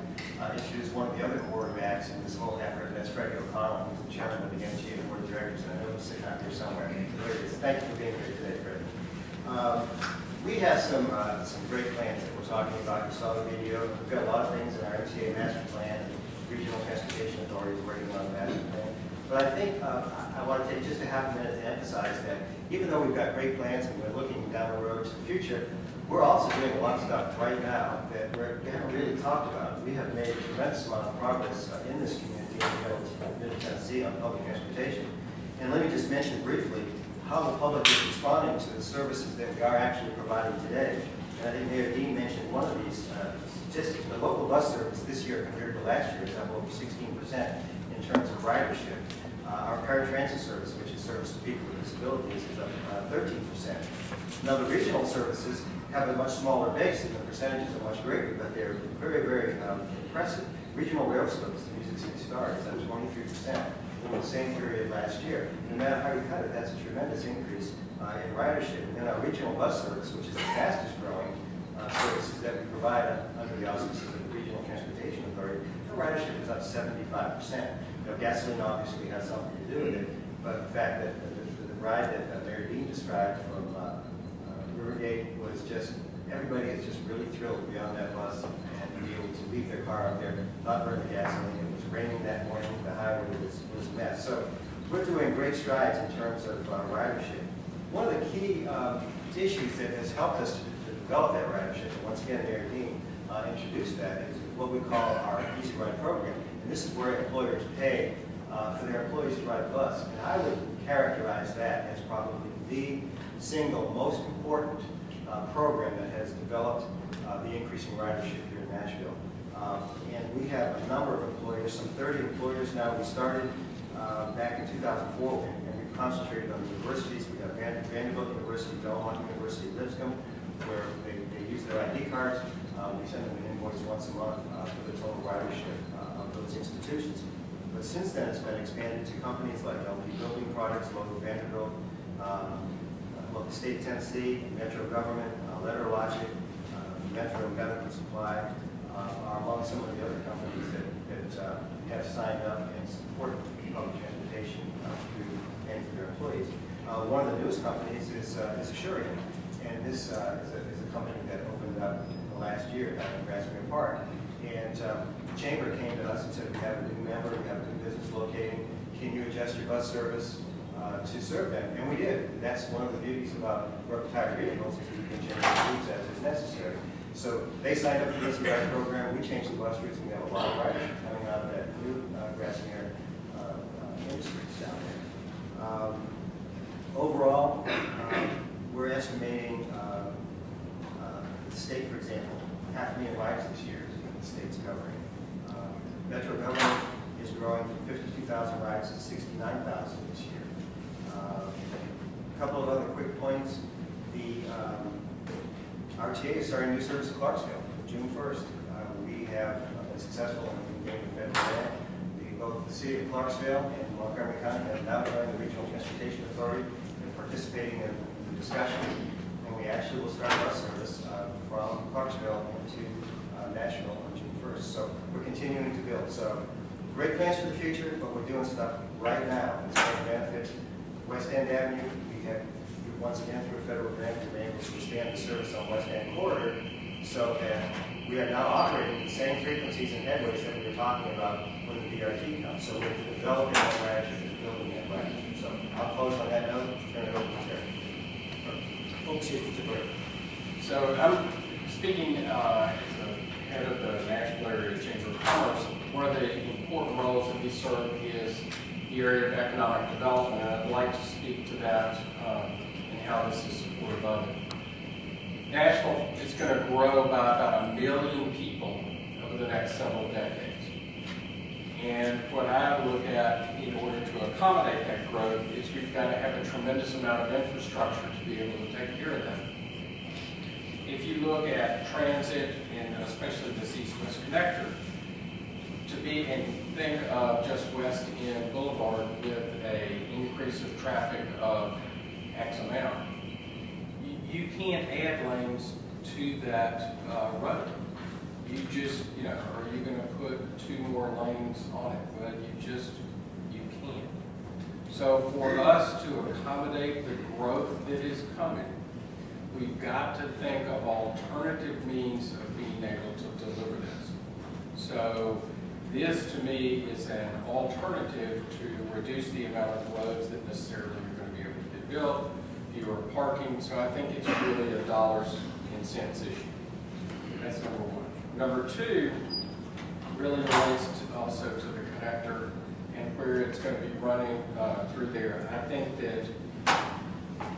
S4: introduce one of the other quarterbacks in this whole effort, and that's Freddie O'Connell, who's the chairman of the MTA Board of Directors, and I know he's sitting out here somewhere. There he is. Thank you for being here today, Freddie. We have some great plans that we're talking about. You saw the video. We've got a lot of things in our MTA master plan, and Regional Transportation Authority is working on the master plan. But I think I want to take just a half a minute to emphasize that even though we've got great plans and we're looking down the road to the future, we're also doing a lot of stuff right now that we haven't really talked about. We have made a tremendous amount of progress in this community in Middle Tennessee on public transportation. And let me just mention briefly how the public is responding to the services that we are actually providing today. And I think Mayor Dean mentioned one of these statistics. The local bus service this year compared to last year is up over 16% in terms of ridership. Our paratransit service, which is service to people with disabilities, is up 13%. Now the regional services have a much smaller base and the percentages are much greater, but they're very, very impressive. Regional rail service, the Music City Star, is up 23% in the same period last year. No matter how you cut it, that's a tremendous increase in ridership. And then our regional bus service, which is the fastest growing services that we provide under the auspices of the Regional Transportation Authority, the ridership is up 75%. You know, gasoline obviously has something to do with it, but the fact that the ride that Mayor Dean described from Rivergate was just, everybody is just really thrilled to be on that bus and to be able to leave their car out there, not burn the gasoline. It was raining that morning, the highway was a mess. So we're doing great strides in terms of ridership. One of the key issues that has helped us to develop that ridership, and once again Mayor Dean introduced that, is what we call our Easy Ride program. And this is where employers pay for their employees to ride a bus. And I would characterize that as probably the single most important program that has developed the increasing ridership here in Nashville. And we have a number of employers, some 30 employers now. We started back in 2004, and we concentrated on the universities. We have Vanderbilt University, Belmont University, Lipscomb, where they use their ID cards. We send them an invoice once a month for the total ridership of those institutions. But since then, it's been expanded to companies like LP Building Products, local Vanderbilt, local State of Tennessee, Metro Government, Letter Logic, Metro Medical Supply, are among some of the other companies that have signed up and support public transportation through paying for their employees. One of the newest companies is Asurion, and this is a company that opened up last year down in Grassmere Park. And the chamber came to us and said, we have a new member, we have a new business locating, can you adjust your bus service to serve them? And we did. That's one of the beauties about retired vehicles, is you can change the routes as is necessary. So they signed up for this ride program, we changed the bus routes, and we have a lot of riders coming out of that new Grassmere industries down there. Overall, we're estimating the state, for example, 500,000 rides this year is what the state's covering. Metro government is growing from 52,000 rides to 69,000 this year. A couple of other quick points. The RTA is starting a new service in Clarksville, June 1st. We have been successful in getting the federal grant. Both the city of Clarksville and Montgomery County have now joined the Regional Transportation Authority and participating in the discussion. And we actually will start bus service from Clarksville into Nashville on June 1st. So we're continuing to build. So great plans for the future, but we're doing stuff right now that's going to benefit West End Avenue. We have, once again, through a federal grant, we've been able to expand the service on West End Corridor so that we are now operating the same frequencies and headways that we were talking about when the BRT comes. So we're developing that ridership and building that ridership. So I'll close on that note and turn it over to Terry.
S5: Folks, to Bert. So I'm speaking as the head of the Nashville Area Chamber of Commerce. One of the important roles that we serve is the area of economic development, and I'd like to speak to that and how this is supportive of it. Nashville is going to grow by about 1 million people over the next several decades. And what I look at in order to accommodate that growth is we've got to have a tremendous amount of infrastructure to be able to take care of that. If you look at transit, and especially this east-west connector, to be and think of just West End Boulevard with an increase of traffic of X amount, you can't add lanes to that road. You just, are you going to put 2 more lanes on it? But you can't. So for us to accommodate the growth that is coming, we've got to think of alternative means of being able to deliver this. So this, to me, is an alternative to reduce the amount of roads that necessarily are going to be able to be built, fewer parking. So I think it's really a dollars and cents issue. That's number 1. Number 2 really relates also to the connector and where it's going to be running through there. I think that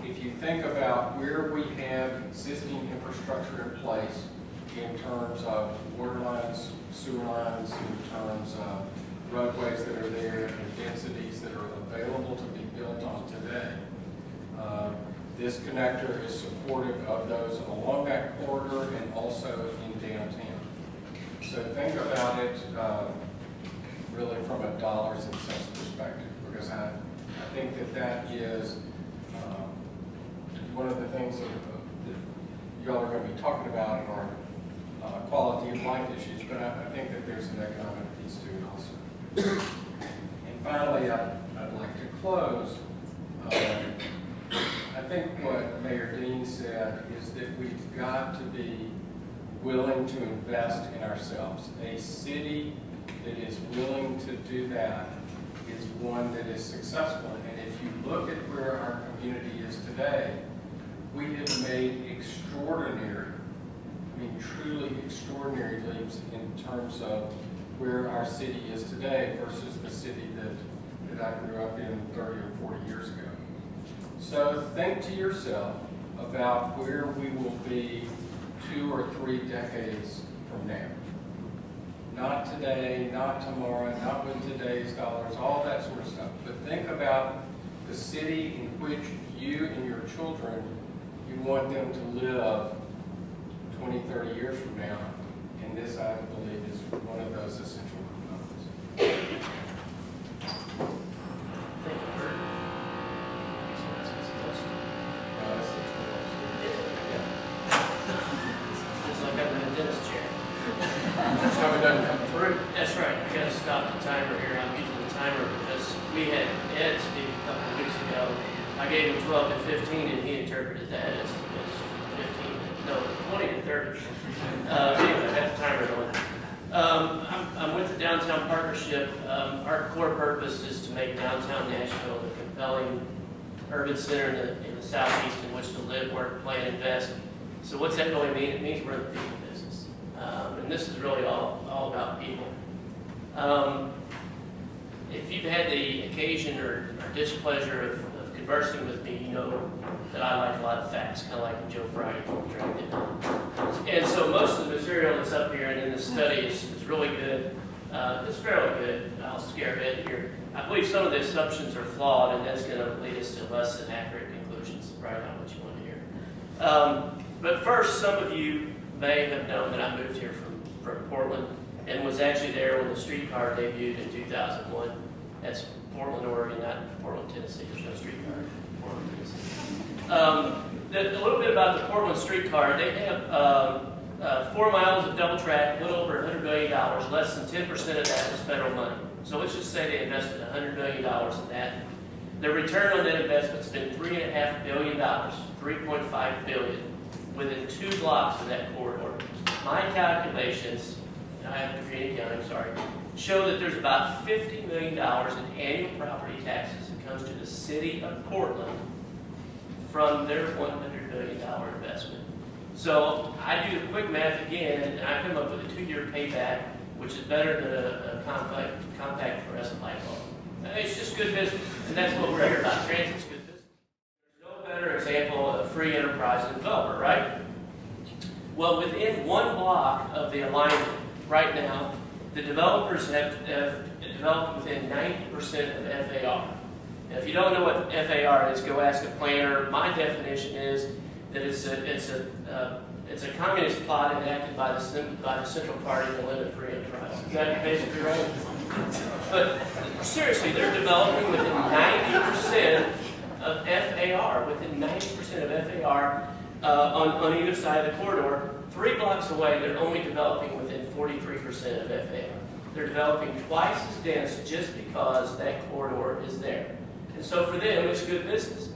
S5: if you think about where we have existing infrastructure in place in terms of water lines, sewer lines, in terms of roadways that are there and densities that are available to be built on today, this connector is supportive of those along that corridor and also in downtown. So think about it really from a dollars and cents perspective, because I think that is one of the things that y'all are going to be talking about are quality of life issues, but I think that there's an economic piece to it also. And finally, I'd like to close. I think what Mayor Dean said is that we've got to be willing to invest in ourselves. A city that is willing to do that is one that is successful. And if you look at where our community is today, we have made extraordinary, truly extraordinary leaps in terms of where our city is today versus the city that that I grew up in 30 or 40 years ago. So think to yourself about where we will be 2 or 3 decades from now. Not today, not tomorrow, not with today's dollars, all that sort of stuff. But think about the city in which you and your children, you want them to live 20, 30 years from now. And this, I believe, is one of those essential components.
S6: Thank you, Bert. Just like I'm in a dentist chair.
S5: That's how it doesn't come through.
S6: That's right. I got to stop the timer here. I'm using the timer because we had Ed speak a couple of weeks ago. I gave him 12 to 15, and he interpreted that as 15. No, 20 to 30. Anyway, I got the timer going. I'm with the Downtown Partnership. Our core purpose is to make downtown Nashville a compelling urban center in the southeast in which to live, work, play, and invest. So what's that really mean? It means we're the people business. And this is really all about people. If you've had the occasion or displeasure of conversing with me, you know that I like a lot of facts, kind of like Joe Friday from Transit Now. And so most of the material that's up here and in this study is really good. It's fairly good. I'll scare Ed here. I believe some of the assumptions are flawed, and that's going to lead us to less than accurate conclusions. Probably not what you want to hear. But first, some of you may have known that I moved here from Portland and was actually there when the streetcar debuted in 2001. That's Portland, Oregon, not Portland, Tennessee. There's no streetcar in Portland, Tennessee. A little bit about the Portland streetcar. They have 4 miles of double track, a little over $100 million. Less than 10% of that was federal money. So let's just say they invested $100 million in that. The return on that investment's been $3.5 billion, $3.5 billion, within 2 blocks of that corridor. My calculations, I have a degree in accounting, sorry, show that there's about $50 million in annual property taxes that comes to the city of Portland from their $100 million investment. So I do the quick math again, and I come up with a 2-year payback, which is better than a compact fluorescent light bulb. It's just good business, and that's what we're here about. Transit's good business. There's no better example of free enterprise than developer, right? Well, within 1 block of the alignment right now, the developers have developed within 90% of FAR. Now, if you don't know what FAR is, go ask a planner. My definition is that it's a communist plot enacted by the Central Party to limit free enterprise. Is that basically right? But seriously, they're developing within 90% of FAR, within 90% of FAR on either side of the corridor. 3 blocks away, they're only developing within 43% of FAR. They're developing twice as dense just because that corridor is there. And so for them, it's good business.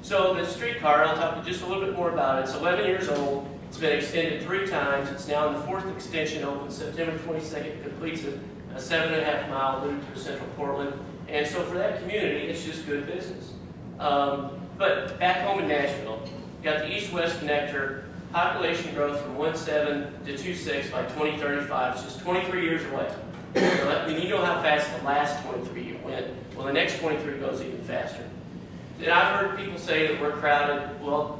S6: So the streetcar, I'll talk just a little bit more about it. It's 11 years old. It's been extended 3 times. It's now in the 4th extension, opened September 22nd, completes a 7.5-mile loop through central Portland. And so for that community, it's just good business. But back home in Nashville, got the east-west connector, population growth from 1.7 to 2.6 by 2035. It's just 23 years away. I mean, you know how fast the last 23 went. Well, the next 23 goes even faster. And I've heard people say that we're crowded. Well,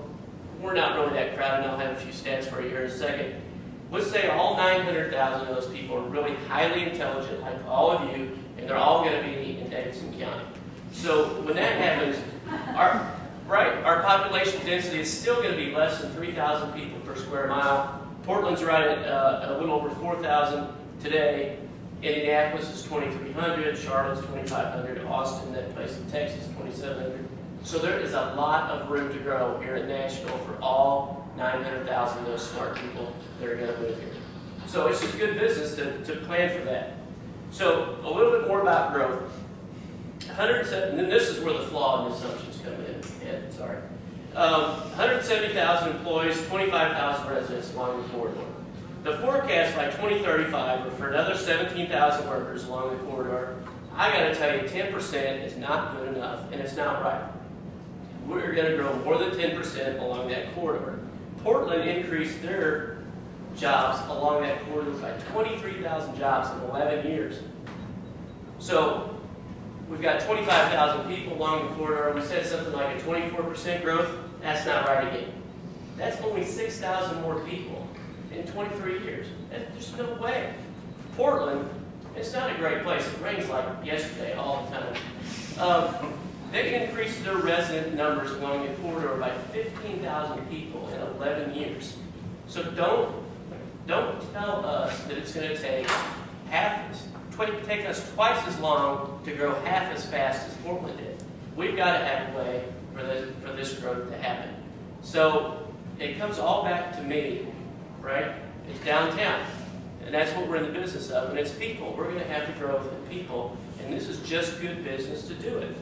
S6: we're not really that crowded, and I'll have a few stats for you here in a second. Let's say all 900,000 of those people are really highly intelligent, like all of you, and they're all going to be in Davidson County. So when that happens, our population density is still going to be less than 3,000 people per square mile. Portland's right at a little over 4,000 today. Indianapolis is 2,300. Charlotte's 2,500. Austin, that place in Texas, 2,700. So there is a lot of room to grow here in Nashville for all 900,000 of those smart people that are going to live here. So it's just good business to plan for that. So a little bit more about growth. 107, and this is where the flaw in the assumptions come in. Yeah, sorry. 170,000 employees, 25,000 residents along the corridor. The forecast by 2035 are for another 17,000 workers along the corridor. I got to tell you, 10% is not good enough, and it's not right. We're going to grow more than 10% along that corridor. Portland increased their jobs along that corridor by 23,000 jobs in 11 years. So we've got 25,000 people along the corridor. We said something like a 24% growth. That's not right again. That's only 6,000 more people in 23 years. There's no way. Portland, it's not a great place. It rains like yesterday all the time. They increased their resident numbers along the corridor by 15,000 people in 11 years. So don't tell us that it's going to take us twice as long to grow half as fast as Portland did. We've got to have a way for this growth to happen. So it comes all back to me, right? It's downtown. And that's what we're in the business of. And it's people. We're going to have the growth in people. And this is just good business to do it.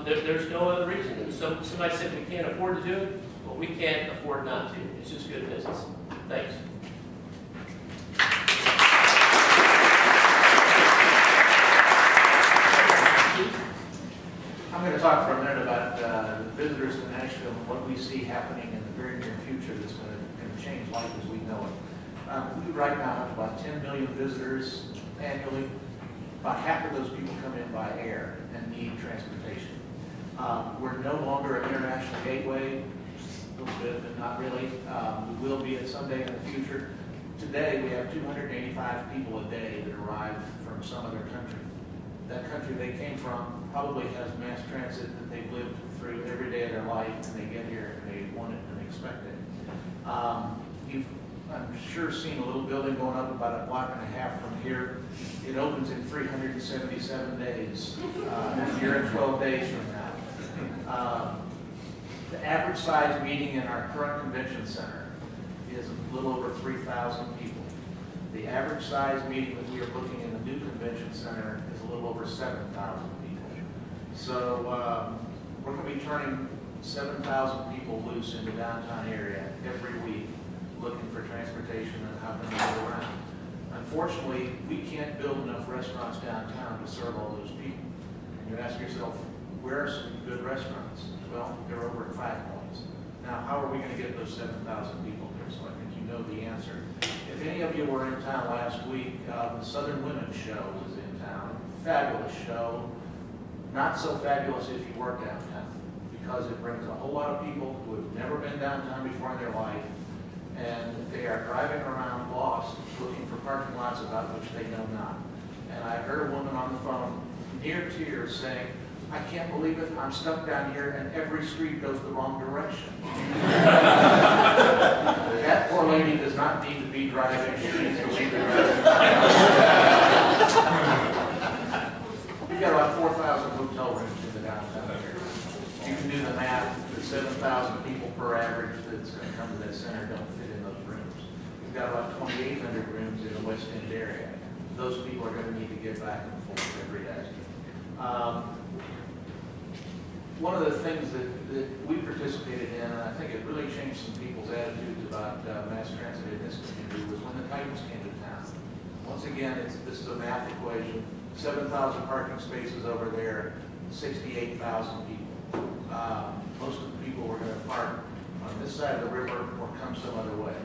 S6: There's no other reason. So somebody said we can't afford to do it. Well, we can't afford not to. It's just good business. Thanks.
S7: I'm going to talk for a minute about the visitors to Nashville and what we see happening in the very near future that's going to change life as we know it. We right now have about 10 million visitors annually. About half of those people come in by air and need transportation. We're no longer an international gateway, a little bit, but not really. We will be at someday in the future. Today, we have 285 people a day that arrive from some other country. That country they came from probably has mass transit that they've lived through every day of their life, and they get here and they want it and expect it. You've, I'm sure, seen a little building going up about a block and a half from here. It opens in 377 days, a year and 12 days from now. The average size meeting in our current convention center is a little over 3,000 people. The average size meeting that we are booking in the new convention center is a little over 7,000 people. So we're going to be turning 7,000 people loose in the downtown area every week, looking for transportation and how to move around. Unfortunately, we can't build enough restaurants downtown to serve all those people. And you ask yourself, where are some good restaurants? Well, they're over at 5 Points. Now, how are we going to get those 7,000 people there? So I think you know the answer. If any of you were in town last week, the Southern Women's Show was in town. Fabulous show. Not so fabulous if you work downtown, because it brings a whole lot of people who have never been downtown before in their life, and they are driving around lost, looking for parking lots about which they know not. And I heard a woman on the phone, near tears, saying, "I can't believe it, I'm stuck down here and every street goes the wrong direction." That poor lady does not need to be driving, she needs to be driving. We've got about 4,000 hotel rooms in the downtown area. You can do the math, the 7,000 people per average that's going to come to that center don't fit in those rooms. We've got about 2,800 rooms in the West End area. Those people are going to need to get back and forth every day. One of the things that we participated in, and I think it really changed some people's attitudes about mass transit in this community, was when the Titans came to town. Once again, this is a math equation. 7,000 parking spaces over there, 68,000 people. Most of the people were going to park on this side of the river or come some other way.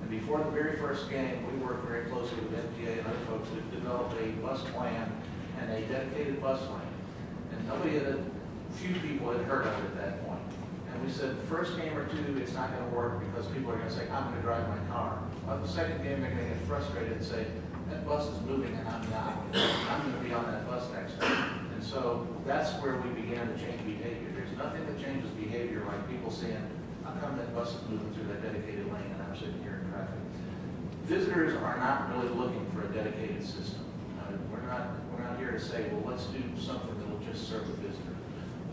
S7: And before the very first game, we worked very closely with MTA and other folks to develop a bus plan and a dedicated bus lane. And few people had heard of it at that point. And we said, the first game or two, it's not going to work because people are going to say, I'm going to drive my car. Well, the second game, they're going to get frustrated and say, that bus is moving and I'm not. I'm going to be on that bus next time. And so that's where we began to change behavior. There's nothing that changes behavior like people saying, how come that bus is moving through that dedicated lane and I'm sitting here in traffic? Visitors are not really looking for a dedicated system. We're not here to say, well, let's do something that will just serve the visitor.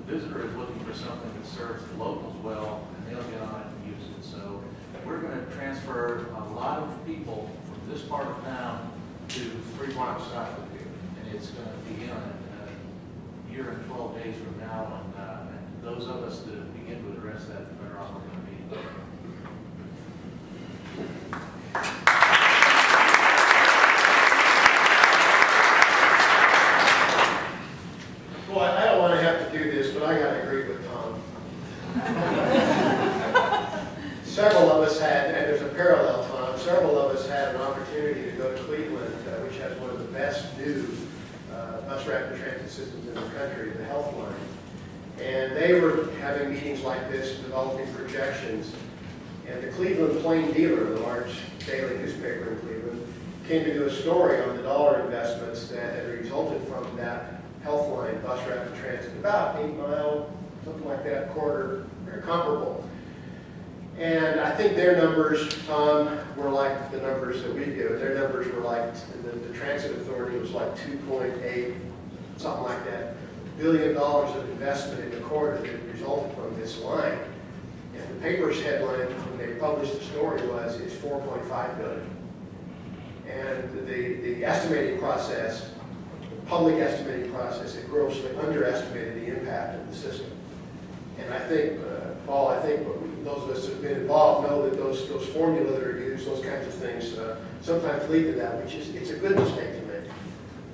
S7: The visitor is looking for something that serves the locals well, and they'll get on it and use it. So we're going to transfer a lot of people from this part of town to 3 blocks south of here, and it's going to begin a year and 12 days from now, and those of us that begin to address that, the better off we're going to be.
S1: Well, I don't want to have to do this, but I got to agree with Tom. Several of us had, and there's a parallel, Tom, several of us had an opportunity to go to Cleveland, which has one of the best new bus rapid transit systems in the country, the Health Line. And they were having meetings like this, developing projections. And the Cleveland Plain Dealer, the large daily newspaper in Cleveland, came to do a story on the dollar investments that had resulted from that Health Line bus rapid transit, about 8 mile, something like that, corridor, very comparable. And I think their numbers, Tom, were like the numbers that we give. Their numbers were like, the Transit Authority was like 2.8, something like that, $1 billion of investment in the corridor that resulted from this line. And the paper's headline when they published the story was, it's $4.5 billion. And the estimating process, the public estimating process, it grossly underestimated the impact of the system. And I think, Paul, I think those of us who have been involved know that those formula that are used, those kinds of things, sometimes lead to that, which is, it's a good mistake to make.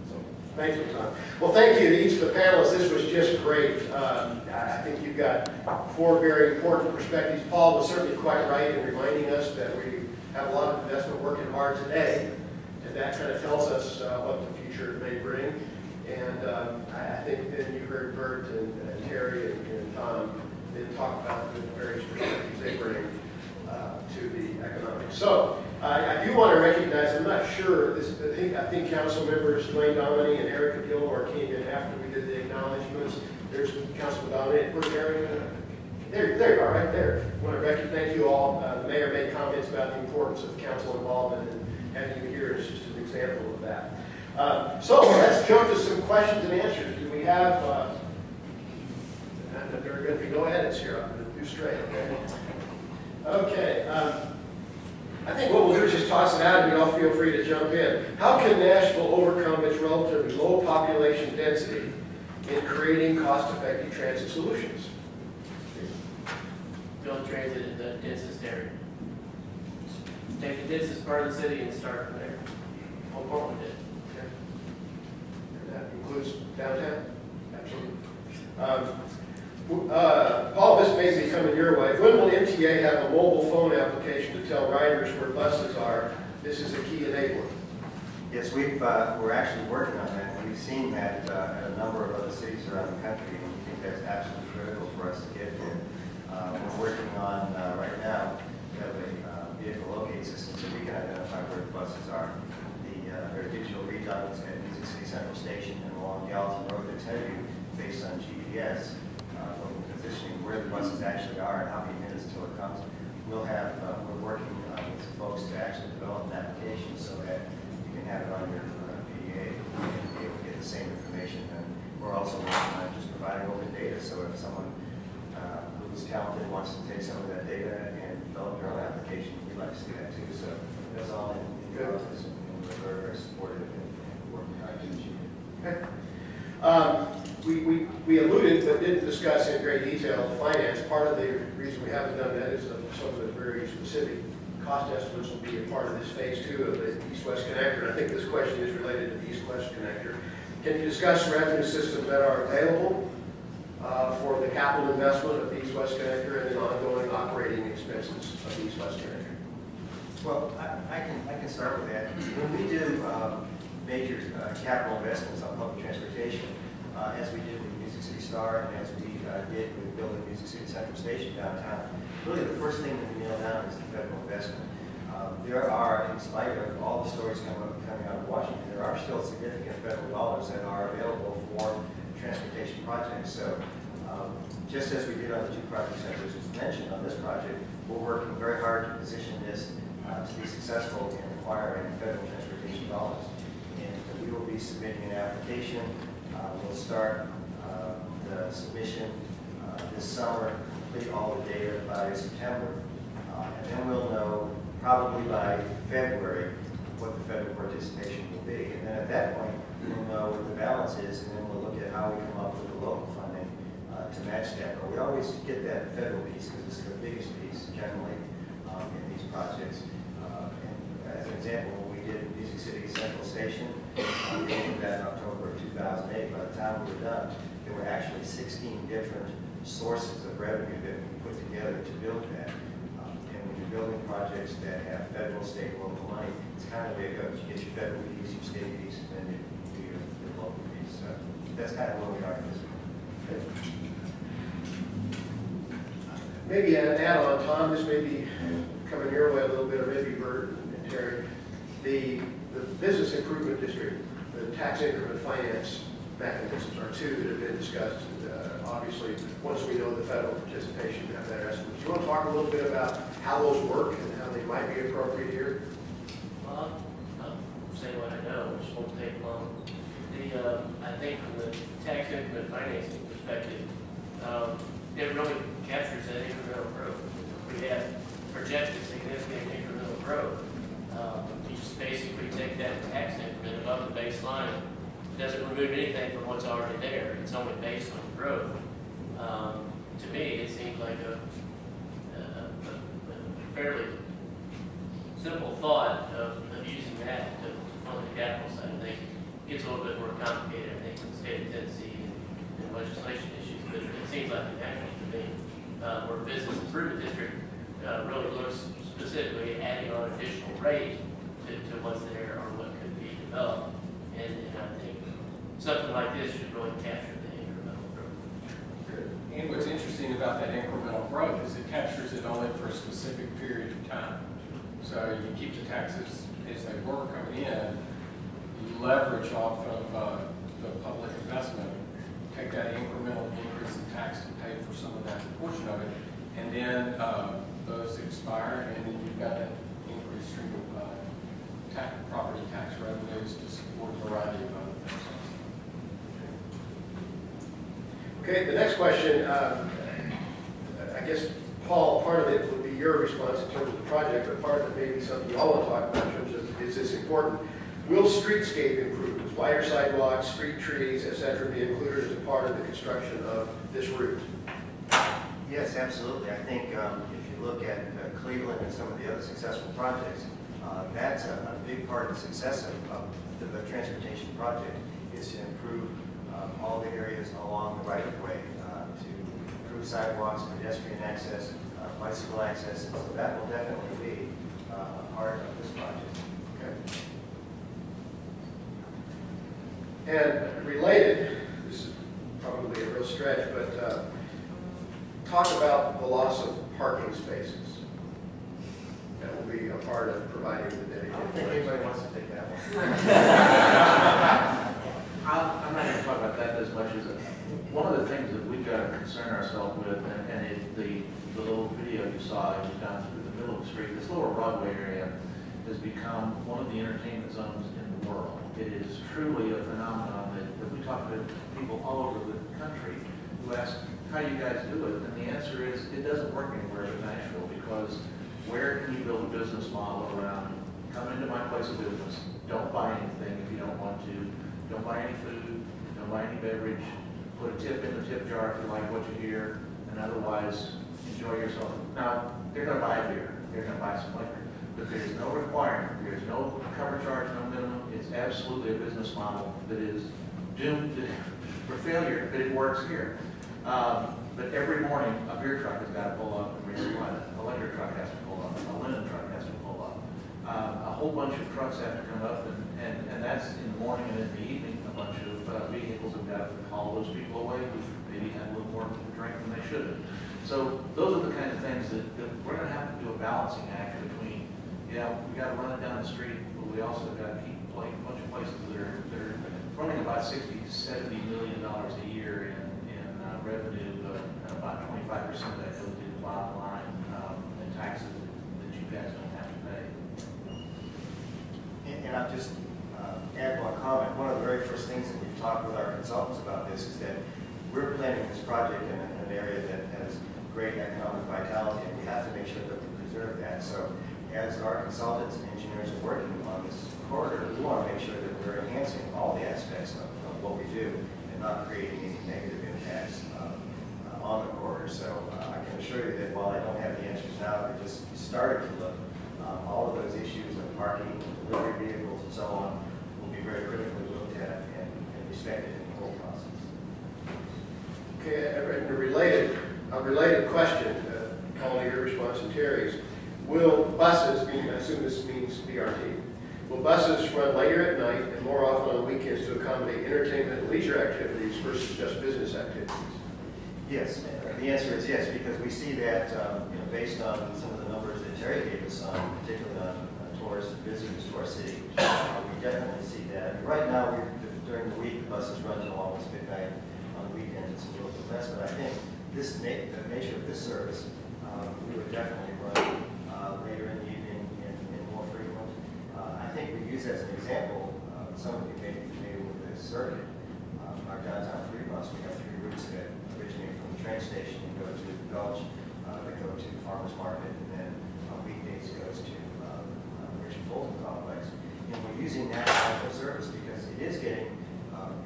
S1: So, thank you, Tom. Well, thank you to each of the panelists. This was just great. I think you've got 4 very important perspectives. Paul was certainly quite right in reminding us that we have a lot of investment working hard today, and that kind of tells us what the future may bring. And I think then you heard Bert and Terry and Tom then talk about the various perspectives they bring to the economics. So I do want to recognize, I'm not sure, I think council members Dwayne Dominy and Erica Gilmore came in after we did the acknowledgments. There's Councilman Dominy. Where's Erica? There you are, right there. I want to thank you all. The mayor made comments about the importance of council involvement, and having you here is just an example of that. So let's jump to some questions and answers. Do we have, there are going to be no edits here. I'm going to do straight, okay? Okay. I think what we'll do is just toss it out and you all feel free to jump in. How can Nashville overcome its relatively low population density in creating cost-effective transit solutions?
S6: Build transit in the densest area. Take the densest part of the city and start from there. What Portland did.
S1: Okay. And that includes downtown? Absolutely. Paul, this may be coming your way. When will MTA have a mobile phone application to tell riders where buses are? This is a key enabler.
S4: Yes, we're actually working on that. We've seen that in a number of other cities around the country, and we think that's absolutely critical for us to get there. We're working on, right now, we have a vehicle locate system so we can identify where the buses are. There are digital readouts at Music City Central Station and along Gallatin Road that tell you, based on GPS, positioning where the buses actually are and how many minutes till it comes. We're working with some folks to actually develop an application so that you can have it on your PDA and be able to get the same information. And we're also working on just providing open data, so if someone who's talented wants to take some of that data and develop their own application, we'd like to see that too. So that's all in process, and we're very, very supportive and working hard to achieve it.
S1: Okay. We alluded but didn't discuss in great detail the finance. Part of the reason we haven't done that is some of the very specific cost estimates will be a part of this phase 2 of the East-West Connector. And I think this question is related to the East-West Connector. Can you discuss revenue systems that are available for the capital investment of the East-West Connector and the ongoing operating expenses of the East-West Connector?
S4: Well, I can start with that. When we do major capital investments on public transportation, as we did with Music City Star and as we did with building Music City Central Station downtown, really the first thing that we nail down is the federal investment. There are, in spite of all the stories coming out of Washington, there are still significant federal dollars that are available for transportation projects. So just as we did on the 2 projects that was just mentioned on this project, we're working very hard to position this to be successful in acquiring federal transportation dollars. And we will be submitting an application. We'll start the submission this summer, complete all the data by September, and then we'll know probably by February what the federal participation will be. And then at that point, we'll know what the balance is, and then we'll look at how we come up with the local funding to match that. But we always get that federal piece because it's the biggest piece generally in these projects. And as an example, when we did Music City Central Station, we did that in October of 2008. By the time we were done, there were actually 16 different sources of revenue that we put together to build that. And when you're building projects that have federal, state, local money, it's kind of the way it goes. You get your federal piece, your state piece, and then you do your local piece. So that's kind of where we are at this point.
S1: Maybe an add-on, Tom, this may be coming your way a little bit, or maybe Bert and Terry. The business improvement district, the tax increment finance mechanisms are two that have been discussed. Obviously, once we know the federal participation, we have better estimates. Do you want to talk a little bit about how those work and how they might be appropriate here?
S6: Well, I'll say what I know, which won't take long. I think from the tax increment financing perspective, it really captures that incremental growth. We have projected significant incremental growth. You just basically take that tax increment above the baseline. It doesn't remove anything from what's already there. It's only based on growth. To me, it seems like a fairly simple thought of using that to fund the capital side. I think it gets a little bit more complicated, I think, in the state of Tennessee and legislation issues, but it seems like a natural to me. Where business improvement district really looks specifically at adding on additional rate to what's there or what could be developed. And I think something like this should really capture the incremental growth.
S5: And what's interesting about that incremental growth is it captures it only for a specific period of time. So you keep the taxes as they were coming in, you leverage off of the public investment, take that incremental increase in tax to pay for some of that portion of it, and then those expire, and then you've got an increased stream of property tax revenues to support a variety of other things.
S1: Okay, the next question, I guess, Paul, part of it would be your response in terms of the project, but part of it may be something you all want to talk about in terms of, is this important? Will streetscape improvements, wider sidewalks, street trees, etc., be included as a part of the construction of this route?
S4: Yes, absolutely. I think if you look at Cleveland and some of the other successful projects, that's a big part of the success of the transportation project is to improve all the areas along the right-of-way, to improve sidewalks, pedestrian access, bicycle access, and so that will definitely be a part of this project.
S1: Okay. And related, this is probably a real stretch, but talk about the loss of parking spaces. That will be a part of providing the dedicated.
S4: I don't think anybody wants to take that one.
S7: I'm not going to talk about that as much as one of the things that we've got to concern ourselves with, and the little video you saw, it was down through the middle of the street. This lower Broadway area has become one of the entertainment zones in the world. It is truly a phenomenon that we talk to people all over the country who ask, how do you guys do it? And the answer is, it doesn't work anywhere in Nashville, because where can you build a business model around, come into my place of business, don't buy anything if you don't want to, don't buy any food, don't buy any beverage, put a tip in the tip jar if you like what you hear, and otherwise enjoy yourself. Now, they're going to buy a beer, they're going to buy some liquor, but there's no requirement, there's no cover charge, no minimum. It's absolutely a business model that is doomed for failure, but it works here. But every morning, a beer truck has got to pull up and resupply it. A liquor truck has to pull up. A linen truck has to pull up. A whole bunch of trucks have to come up, and that's in the morning, and in the evening, a bunch of vehicles have got to haul those people away who maybe had a little more to drink than they should have. So those are the kind of things that we're going to have to do a balancing act between, we got to run it down the street, but we also got to keep a bunch of places that are running about $60 to $70 million a year in revenue, but about 25% of that goes to the bottom line and taxes that you guys don't have to pay.
S4: And I'll just add one comment. One of the very first things that we've talked with our consultants about this is that we're planning this project in an area that has great economic vitality, and we have to make sure that we preserve that. So as our consultants and engineers are working on this corridor, we want to make sure that we're enhancing all the aspects of what we do and not creating any negative impacts on the corridor. So I can assure you that while I don't have the answers now, we just started to look. All of those issues of parking, delivery vehicles, and so on will be very critically looked at and respected in the whole process.
S1: Okay, a related question, Collier, your response and Terry's. Will buses, I assume this means BRT, will buses run later at night and more often on weekends to accommodate entertainment and leisure activities versus just business activities?
S4: Yes, the answer is yes, because we see that based on some of the numbers that Terry gave us on, particularly on tourists and visitors to our city, we definitely see that. Right now, during the week, the buses run till almost midnight. On the weekends, it's a little bit less, but I think the nature of this service, we would definitely run later in the evening and more frequent. I think we use as an example, some of you may be familiar with this circuit. Our downtown free bus, we have 3 routes that originate from the train station and go to the Gulch, that go to the Farmers Market, and then on weekdays goes to Richard Fulton Complex. And we're using that type of service because it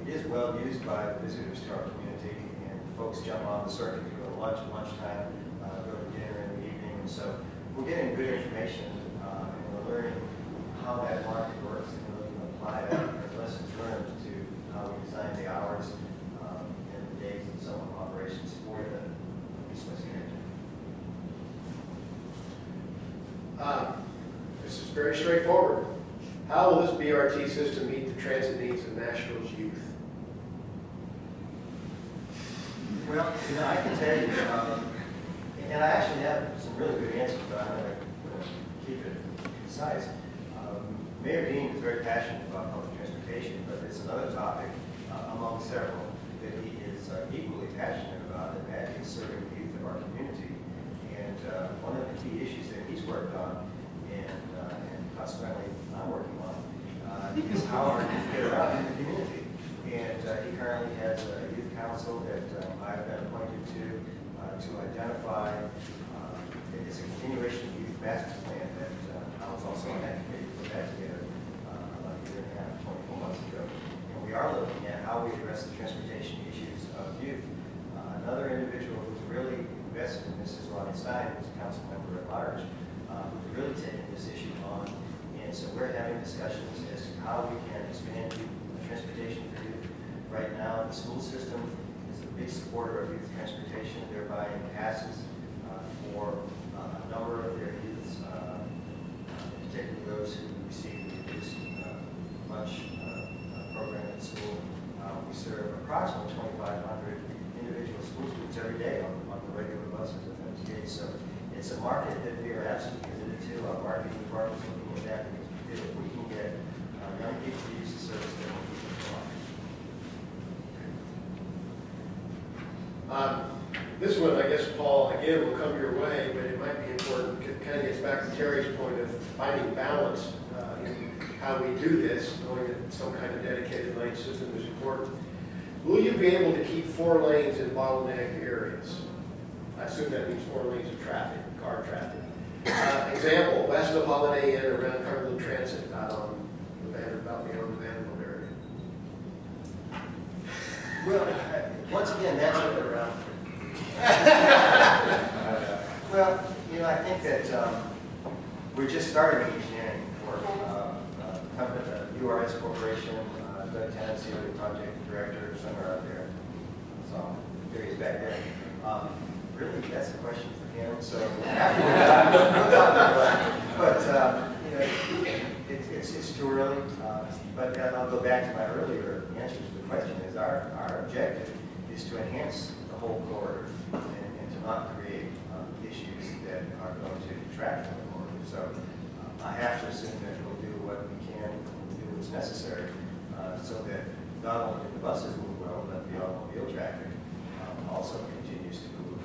S4: is well used by the visitors to our community, and folks jump on the circuit to go to lunch at lunchtime, go to dinner in the evening, and so we're getting good information, and we're learning how that market works, and we can apply that as lessons learned to how we design the hours and the days and so on operations for the East West Connector.
S1: This is very straightforward. How will this BRT system meet the transit needs of Nashville's youth?
S4: Well, I can tell you, and I actually have some really good answers, but I'm going to keep it concise. Mayor Dean is very passionate about public transportation, but it's another topic among several that he is equally passionate about, and that is serving the youth of our community. And one of the key issues that he's worked on, and consequently I'm working on, is how our youth get around in the community. And he currently has a youth council that I've been appointed to identify. It's a continuation of the youth master plan that I was also on that committee to put that together about a year and a half, 24 months ago. And we are looking at how we address the transportation issues of youth. Another individual who's really invested in this is Ronnie Stein, who's a council member at large, who's really taken this issue on. And so we're having discussions as to how we can expand transportation for youth. Right now, the school system is a big supporter of youth transportation. They're buying passes for a number of their youths, particularly those who receive the reduced lunch program at school. We serve approximately 2,500 individual school students every day on the regular buses at MTA. So it's a market that we are absolutely committed to. Our marketing department is looking at that because we feel if we can get young people to use the service, then we can go on.
S1: This one, I guess, Paul, again, will come your way, but it might be important. It kind of gets back to Terry's point of finding balance in how we do this, knowing that some kind of dedicated lane system is important. Will you be able to keep 4 lanes in bottleneck areas? I assume that means 4 lanes of traffic, car traffic. Example, west of Holiday Inn around Cumberland Transit, out on the Vanderbilt, beyond the Vanderbilt area.
S4: Well, once again, that's around. Well, I think that we're just starting the engineering work. URS Corporation, Doug Tennessee, the project director, somewhere out there. So there he is back there. Really, that's a question for him. So after we're done, but it's too early. But I'll go back to my earlier answer to the question. Is our objective is to enhance the whole corridor and to not create issues that are going to detract from the corridor. So I have to assume that we'll do what we can and do what's necessary so that not only the buses move well, but the automobile traffic also continues to move.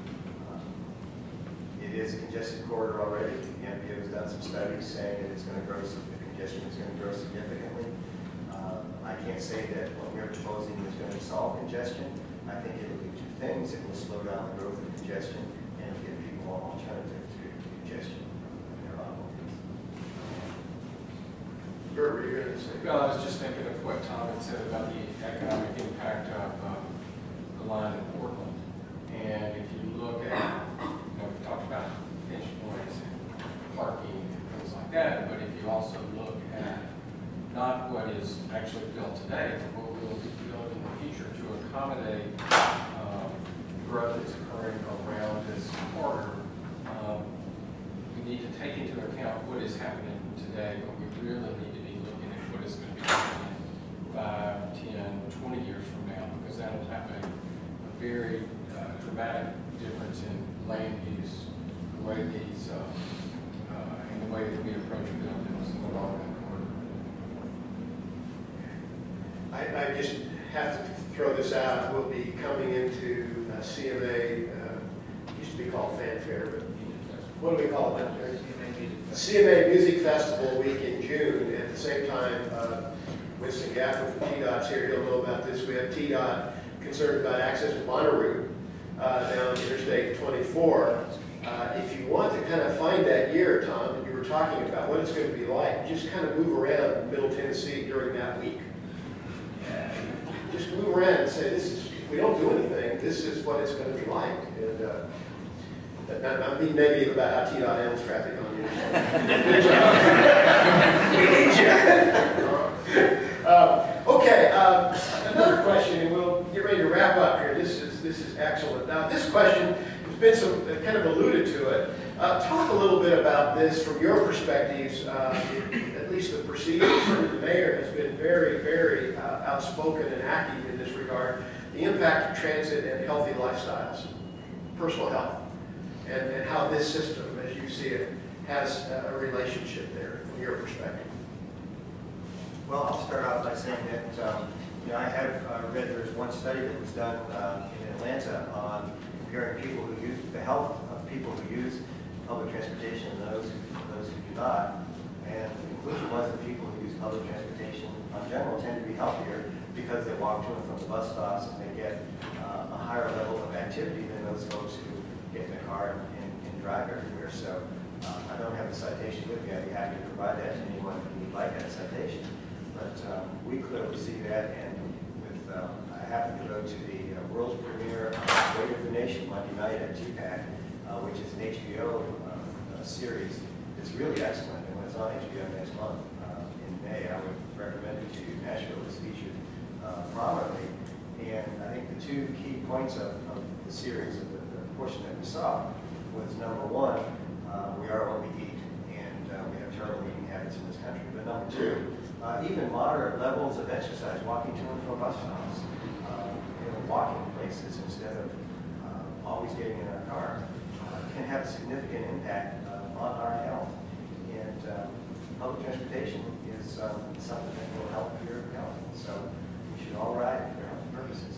S4: It is a congested corridor already. The MPO has done some studies saying that it's going to grow, the congestion is going to grow significantly. I can't say that what we're proposing is going to solve congestion. I think it will do 2 things. It will slow down the growth of congestion and give people an alternative to congestion in their automobiles.
S1: Bert, what are you going to say?
S5: Well, I was just thinking of what Tom had said about the economic impact of the line in Portland. And if you look at, we talked about pinch points and parking and things like that, but if you also look at not what is actually built today, but what will be built in the future to accommodate growth that's occurring around this corridor, we need to take into account what is happening today, but we really need to be looking at what is going to be happening very dramatic difference in land use, the way these, and the way that we approach buildings along that corridor.
S1: I just have to throw this out. We'll be coming into CMA, used to be called Fanfare, but what do we call it? CMA Music Festival week in June. At the same time, Winston Gaffner from TDOT's here. He'll know about this. We have TDOT concerned about access to Monterey down Interstate 24. If you want to kind of find that year, Tom, that you were talking about, what it's going to be like, just kind of move around Middle Tennessee during that week. Just move around and say, this is, we don't do anything, this is what it's going to be like. And not being negative about how TDOT handles traffic on you. Good job. We need you. Okay, another question, and we'll get ready to wrap up here. This is excellent. Now, this question has been some kind of alluded to it. Talk a little bit about this from your perspectives. At least the preceding the mayor has been very, very outspoken and active in this regard. The impact of transit and healthy lifestyles, personal health, and how this system, as you see it, has a relationship there from your perspective.
S4: Well, I'll start out by saying that I have read there's one study that was done in Atlanta on comparing people who use the health of people who use public transportation and those who do not. And the conclusion was that people who use public transportation in general tend to be healthier because they walk to and from the bus stops and they get a higher level of activity than those folks who get in a car and drive everywhere. So I don't have the citation with me. I'd be happy to provide that to anyone who would like that citation. But we clearly see that, and with I happened to go to the world's premiere Weight of the Nation Monday night at TPAC, which is an HBO series. It's really excellent, and when it's on HBO next month in May, I would recommend it to you. Nashville is featured prominently, and I think the two key points of the series, of the portion that we saw, was number one, we are what we eat, and we have terrible eating habits in this country. But number two, even moderate levels of exercise, walking to and from bus stops, walking places instead of always getting in our car, can have a significant impact on our health. And public transportation is something that will help your health. So we should all ride for health purposes.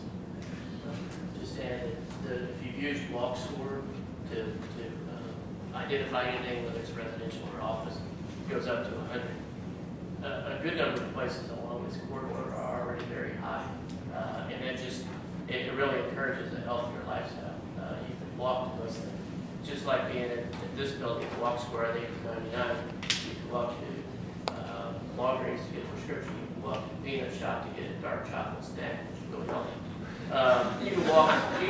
S6: Just add that if you've used Walk Score to identify anything, whether it's residential or office, it goes up to 100. A good number of places along this corridor are already very high, and it really encourages a healthier lifestyle. You can walk to those things, just like being at this building, Walk Square, I think it's 99. You can walk to Walgreens to get a prescription. You can walk to Peanut Shop to get a dark chocolate snack, which is really healthy. You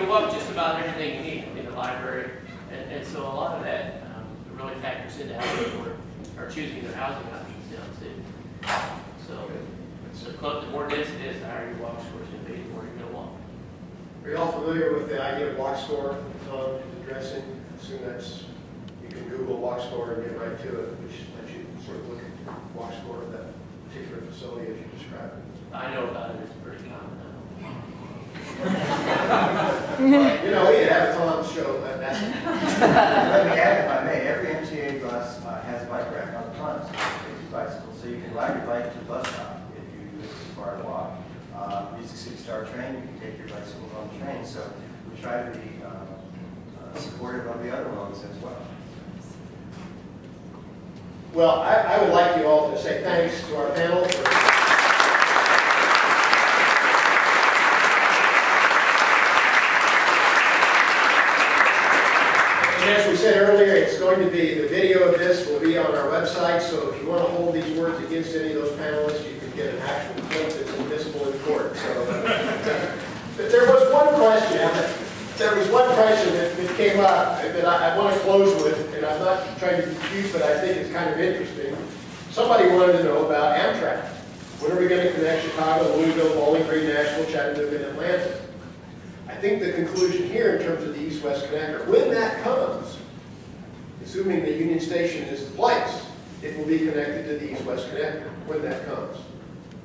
S6: can walk just about everything you need in the library, and so a lot of that really factors into how people are choosing their housing options down the city. So the more dense it is, the higher your Walk Score is going to be, the more you're going to walk.
S1: Are you all familiar with the idea of Walk Score Tom is addressing? I assume that's, you can Google Walk Score and get right to it, which lets you sort of look at Walk Score of that particular facility as you described it.
S6: I know about it, it's pretty common now.
S1: We could have Tom show that.
S4: Let me add, if I may, every MTA bus has a bike rack on the front, so you can take your bicycle. So you can ride your bike to the bus stop if you live too far to walk. Music City Star train, you can take your bicycle on the train. So we try to be supportive of the other modes as well.
S1: Well, I would like you all to say thanks to our panel for as we said earlier, it's going to be, the video of this will be on our website, so if you want to hold these words against any of those panelists, you can get an actual clip that's admissible in court. So there was one question that came up that I want to close with, and I'm not trying to be cute, but I think it's kind of interesting. Somebody wanted to know about Amtrak. When are we going to connect Chicago, Louisville, Bowling Green, Nashville, Chattanooga, and Atlanta? I think the conclusion here in terms of the East-West Connector, when that comes, assuming that Union Station is the place, it will be connected to the East-West Connector when that comes.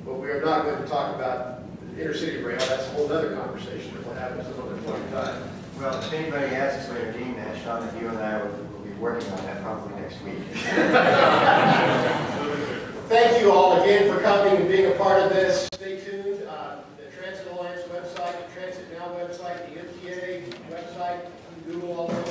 S1: But we are not going to talk about intercity rail. That's a whole another conversation of what happens at another point in time.
S4: Well, if anybody asks for a redeem that, Sean and you and I will be working on that probably next week.
S1: Thank you all again for coming and being a part of this. Stay tuned. The Transit Alliance website, the Transit Now website, the MTA website, Google all those